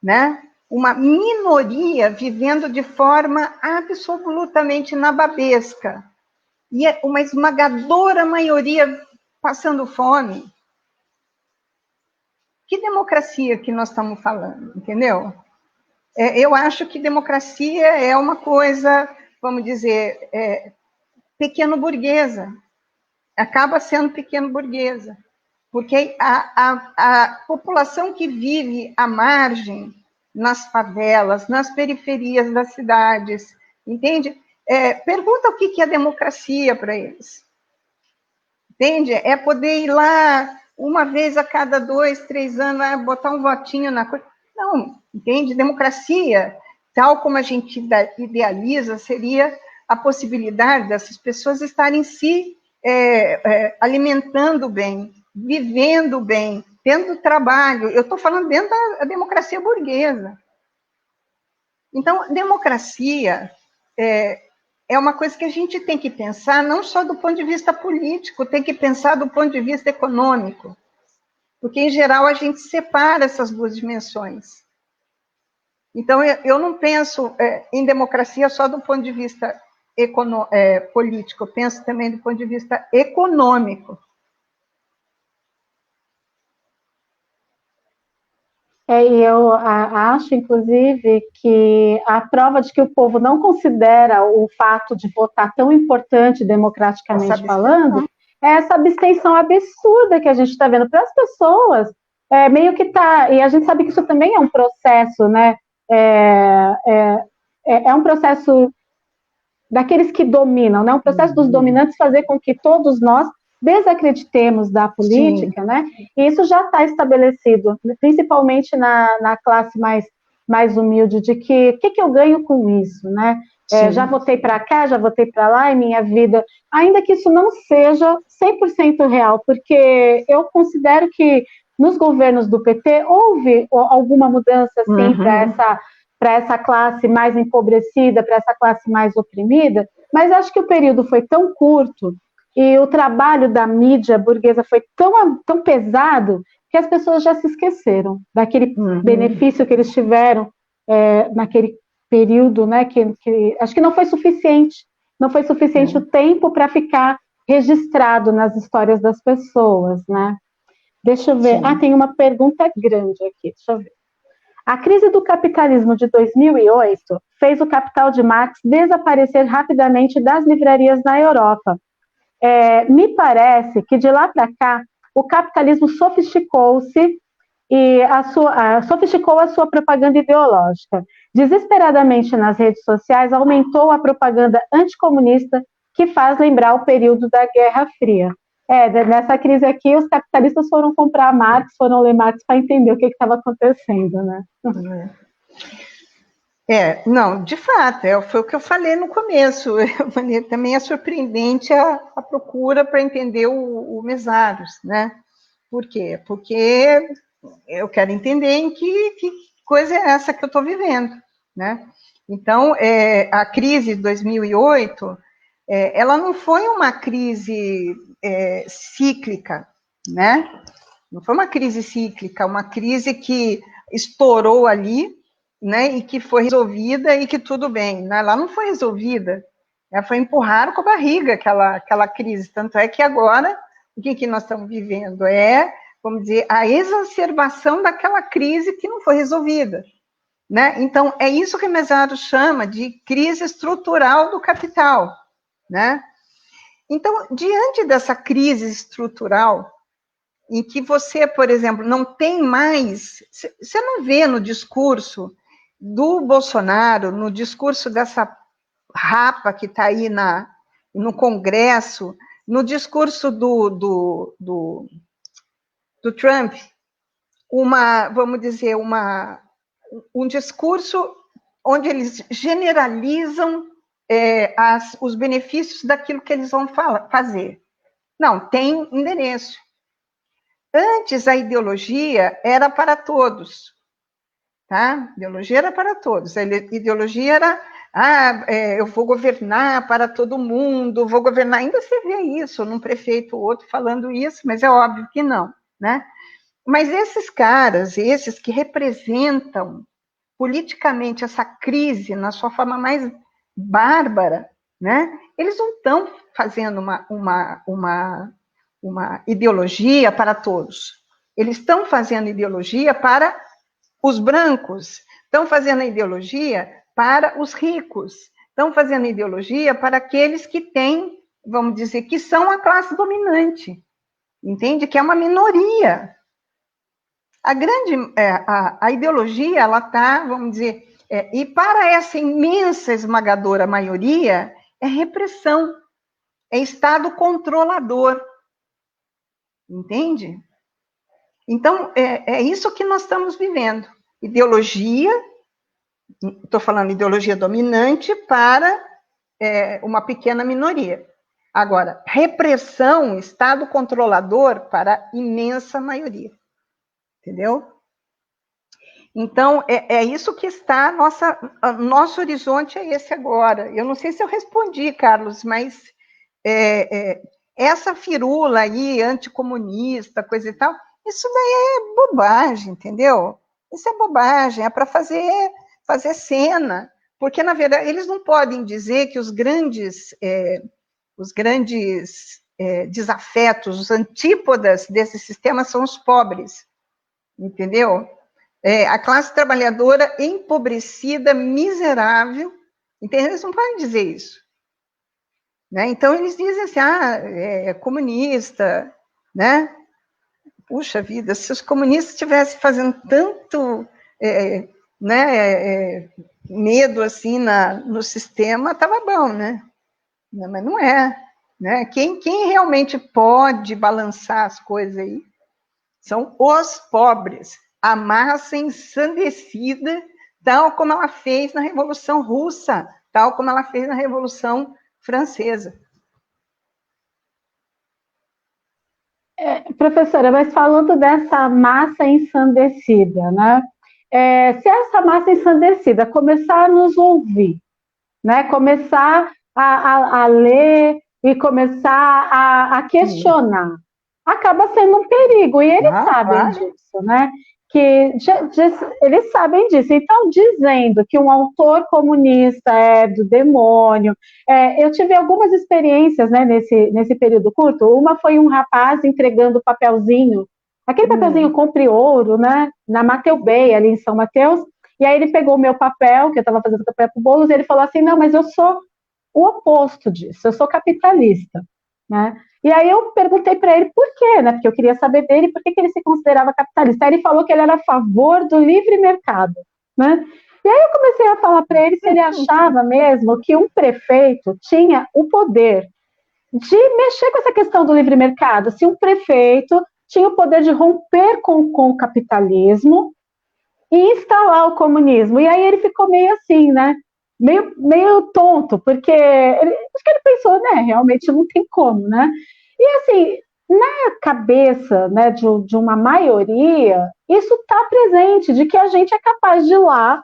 né? Uma minoria vivendo de forma absolutamente nababesca, e uma esmagadora maioria passando fome. Que democracia que nós estamos falando, entendeu? Eu acho que democracia é uma coisa, vamos dizer, pequeno-burguesa. Acaba sendo pequeno-burguesa. Porque a população que vive à margem, nas favelas, nas periferias das cidades, entende? Pergunta o que é democracia para eles. Entende? É poder ir lá uma vez a cada 2, 3 anos, botar um votinho na coisa. Não, entende? Democracia, tal como a gente idealiza, seria a possibilidade dessas pessoas estarem se alimentando bem, vivendo bem, tendo trabalho. Eu estou falando dentro da democracia burguesa. Então, democracia é uma coisa que a gente tem que pensar não só do ponto de vista político, tem que pensar do ponto de vista econômico. Porque, em geral, a gente separa essas duas dimensões. Então, eu não penso em democracia só do ponto de vista político, eu penso também do ponto de vista econômico. E eu acho, inclusive, que a prova de que o povo não considera o fato de votar tão importante democraticamente falando é essa abstenção absurda que a gente está vendo para as pessoas. Meio que tá, e a gente sabe que isso também é um processo, né? É um processo daqueles que dominam, né? Um processo dos dominantes fazer com que todos nós desacreditemos da política, né? E isso já está estabelecido, principalmente na classe mais humilde, de que o que eu ganho com isso, né? Já votei para cá, já votei para lá, e minha vida, ainda que isso não seja 100% real, porque eu considero que nos governos do PT houve alguma mudança, assim, para essa classe mais empobrecida, para essa classe mais oprimida, mas acho que o período foi tão curto e o trabalho da mídia burguesa foi tão pesado que as pessoas já se esqueceram daquele benefício que eles tiveram naquele período, né? Que acho que não foi suficiente o tempo para ficar registrado nas histórias das pessoas, né? Deixa eu ver. Tem uma pergunta grande aqui, deixa eu ver. A crise do capitalismo de 2008 fez o Capital de Marx desaparecer rapidamente das livrarias na Europa. Me parece que de lá para cá o capitalismo sofisticou-se e sofisticou a sua propaganda ideológica. Desesperadamente nas redes sociais aumentou a propaganda anticomunista que faz lembrar o período da Guerra Fria. Nessa crise aqui, os capitalistas foram comprar Marx, foram ler Marx para entender o que estava acontecendo, né? Não, de fato, foi o que eu falei no começo. Eu falei, também é surpreendente a procura para entender o Mesaros, né? Por quê? Porque eu quero entender em que coisa é essa que eu estou vivendo, né? Então, a crise de 2008, ela não foi uma crise cíclica, né? Não foi uma crise cíclica, uma crise que estourou ali, né, e que foi resolvida e que tudo bem. Né? Ela não foi resolvida, ela foi empurrar com a barriga aquela crise. Tanto é que agora, o que nós estamos vivendo vamos dizer, a exacerbação daquela crise que não foi resolvida. Né? Então, é isso que Mesaros chama de crise estrutural do capital. Né? Então, diante dessa crise estrutural, em que você, por exemplo, não tem mais, você não vê no discurso do Bolsonaro, no discurso dessa rapa que está aí no Congresso, no discurso do Trump, vamos dizer, um discurso onde eles generalizam os benefícios daquilo que eles vão fazer. Não, tem endereço. Antes, a ideologia era para todos, tá? A ideologia era para todos. A ideologia era, eu vou governar para todo mundo, vou governar. Ainda você vê isso, num prefeito ou outro falando isso, mas é óbvio que não, né? Mas esses caras, esses que representam politicamente essa crise na sua forma mais bárbara, né? Eles não estão fazendo uma ideologia para todos. Eles estão fazendo ideologia para os brancos, estão fazendo ideologia para os ricos, estão fazendo ideologia para aqueles que têm, vamos dizer, que são a classe dominante, entende? Que é uma minoria. A ideologia, ela está, vamos dizer, e para essa imensa esmagadora maioria, é repressão, é Estado controlador. Entende? Então, é isso que nós estamos vivendo. Ideologia, estou falando ideologia dominante para uma pequena minoria. Agora, repressão, Estado controlador para a imensa maioria. Entendeu? Então, é isso que está, nosso horizonte é esse agora. Eu não sei se eu respondi, Carlos, mas essa firula aí, anticomunista, coisa e tal, isso daí é bobagem, entendeu? Isso é bobagem, é para fazer cena, porque, na verdade, eles não podem dizer que os grandes desafetos, os antípodas desse sistema são os pobres, entendeu? A classe trabalhadora empobrecida, miserável, entendeu? Eles não podem dizer isso. Né? Então, eles dizem assim, é comunista, né? Puxa vida, se os comunistas estivessem fazendo tanto medo assim no sistema, estava bom, né? Mas não é. Né? Quem realmente pode balançar as coisas aí são os pobres, a massa ensandecida, tal como ela fez na Revolução Russa, tal como ela fez na Revolução Francesa. Professora, mas falando dessa massa ensandecida, né? Se essa massa ensandecida começar a nos ouvir, né? Começar a ler e começar a questionar, acaba sendo um perigo, e eles sabem disso, né? Eles sabem disso. Então, dizendo que um autor comunista é do demônio, eu tive algumas experiências, né, nesse período curto. Uma foi um rapaz entregando papelzinho, aquele papelzinho Compre Ouro, né, na Mateu Bay, ali em São Mateus, e aí ele pegou o meu papel, que eu estava fazendo papel para o Boulos, e ele falou assim, não, mas eu sou o oposto disso, eu sou capitalista, né? E aí eu perguntei para ele por quê, né? Porque eu queria saber dele por que ele se considerava capitalista. Aí ele falou que ele era a favor do livre mercado, né? E aí eu comecei a falar para ele se ele achava mesmo que um prefeito tinha o poder de mexer com essa questão do livre mercado. Se um prefeito tinha o poder de romper com o capitalismo e instalar o comunismo. E aí ele ficou meio assim, né? Meio tonto, porque acho que ele pensou, né? Realmente não tem como, né? E assim, na cabeça, né, de uma maioria, isso está presente, de que a gente é capaz de ir lá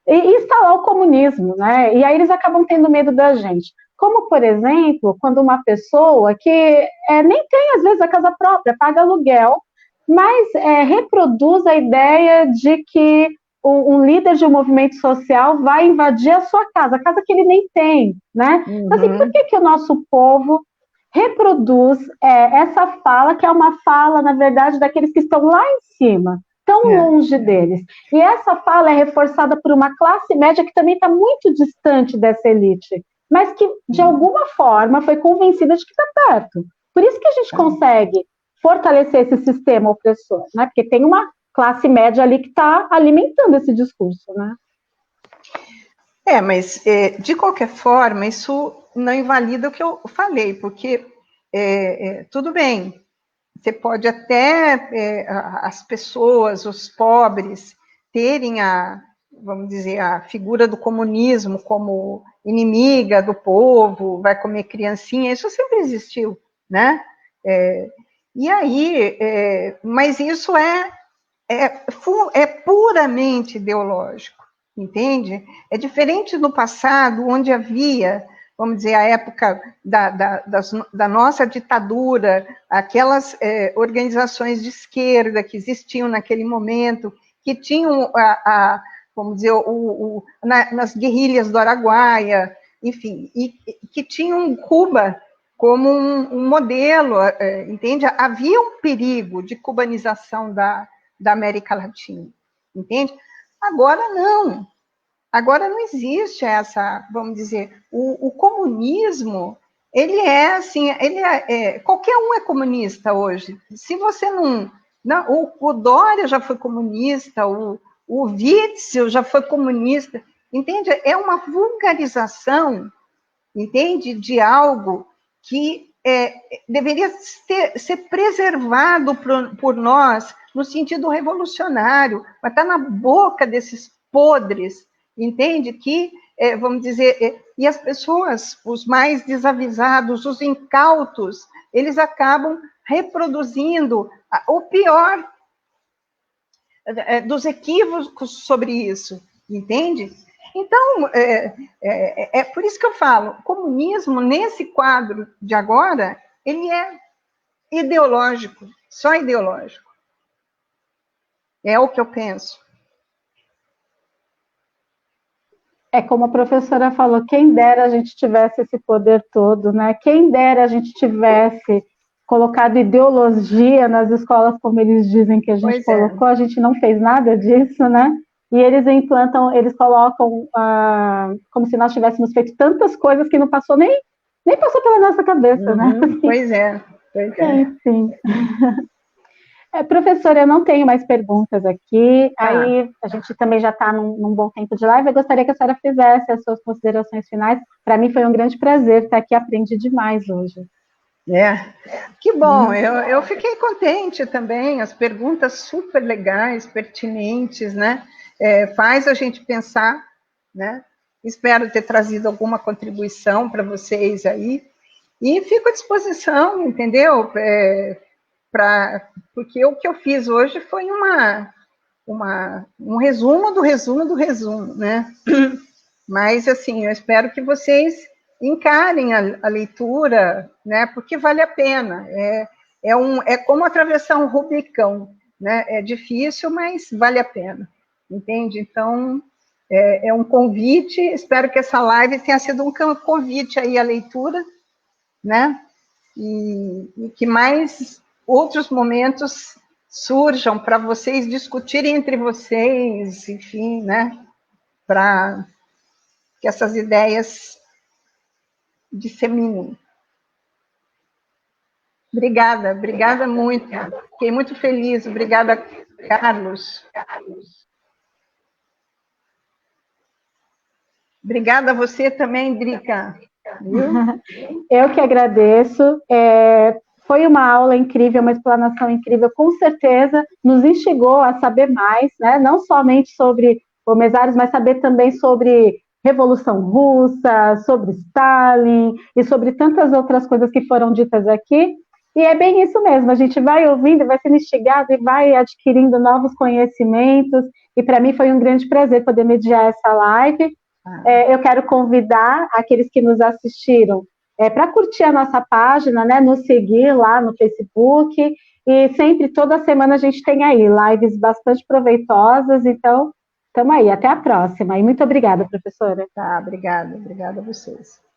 e instalar o comunismo, né? E aí eles acabam tendo medo da gente. Como, por exemplo, quando uma pessoa que nem tem, às vezes, a casa própria, paga aluguel, mas reproduz a ideia de que um líder de um movimento social vai invadir a casa que ele nem tem, né? Então, assim, por que o nosso povo reproduz essa fala, que é uma fala, na verdade, daqueles que estão lá em cima, tão longe deles? E essa fala é reforçada por uma classe média que também está muito distante dessa elite, mas que, de alguma forma, foi convencida de que está perto. Por isso que a gente consegue fortalecer esse sistema opressor, né? Porque tem uma classe média ali que está alimentando esse discurso, né? Mas, de qualquer forma, isso não invalida o que eu falei, porque tudo bem, você pode até, as pessoas, os pobres, terem vamos dizer, a figura do comunismo como inimiga do povo, vai comer criancinha, isso sempre existiu, né? E aí, mas isso é puramente ideológico, entende? É diferente no passado, onde havia, vamos dizer, a época da nossa ditadura, aquelas organizações de esquerda que existiam naquele momento, que tinham, vamos dizer, nas guerrilhas do Araguaia, enfim, e que tinham Cuba como um modelo, entende? Havia um perigo de cubanização da América Latina, entende? Agora não existe essa, vamos dizer, o comunismo, ele é assim, qualquer um é comunista hoje. Se você não o Dória já foi comunista, o Witzel já foi comunista, entende? É uma vulgarização, entende? De algo que deveria ser preservado por nós no sentido revolucionário, mas está na boca desses podres, entende? Que, vamos dizer, e as pessoas, os mais desavisados, os incautos, eles acabam reproduzindo o pior dos equívocos sobre isso, entende? Então, é por isso que eu falo, o comunismo, nesse quadro de agora, ele é ideológico, só ideológico. É o que eu penso. É como a professora falou, quem dera a gente tivesse esse poder todo, né? Quem dera a gente tivesse colocado ideologia nas escolas, como eles dizem que a gente colocou, a gente não fez nada disso, né? E eles implantam, eles colocam como se nós tivéssemos feito tantas coisas que não passou nem passou pela nossa cabeça, né? Pois é. Enfim. Professora, eu não tenho mais perguntas aqui. Aí a gente também já está num bom tempo de live. Eu gostaria que a senhora fizesse as suas considerações finais. Para mim foi um grande prazer estar aqui, aprendi demais hoje. Que bom, eu fiquei contente também, as perguntas super legais, pertinentes, né? Faz a gente pensar, né? Espero ter trazido alguma contribuição para vocês aí, e fico à disposição, entendeu? Porque o que eu fiz hoje foi um resumo do resumo do resumo, né? Mas, assim, eu espero que vocês encarem a leitura, né? Porque vale a pena. É como atravessar um Rubicão, né? É difícil, mas vale a pena, entende? Então, é um convite, espero que essa live tenha sido um convite aí à leitura, né? E que mais outros momentos surjam para vocês discutirem entre vocês, enfim, né? Para que essas ideias disseminem. Obrigada muito. Fiquei muito feliz. Obrigada, Carlos. Obrigada a você também, Drica. Viu? Eu que agradeço. Foi uma aula incrível, uma explanação incrível, com certeza nos instigou a saber mais, né? Não somente sobre o Mesaros, mas saber também sobre Revolução Russa, sobre Stalin e sobre tantas outras coisas que foram ditas aqui. E é bem isso mesmo, a gente vai ouvindo, vai sendo instigado e vai adquirindo novos conhecimentos. E para mim foi um grande prazer poder mediar essa live. Eu quero convidar aqueles que nos assistiram para curtir a nossa página, né, nos seguir lá no Facebook, e sempre, toda semana, a gente tem aí lives bastante proveitosas, então, estamos aí, até a próxima, e muito obrigada, professora. Tá, obrigada a vocês.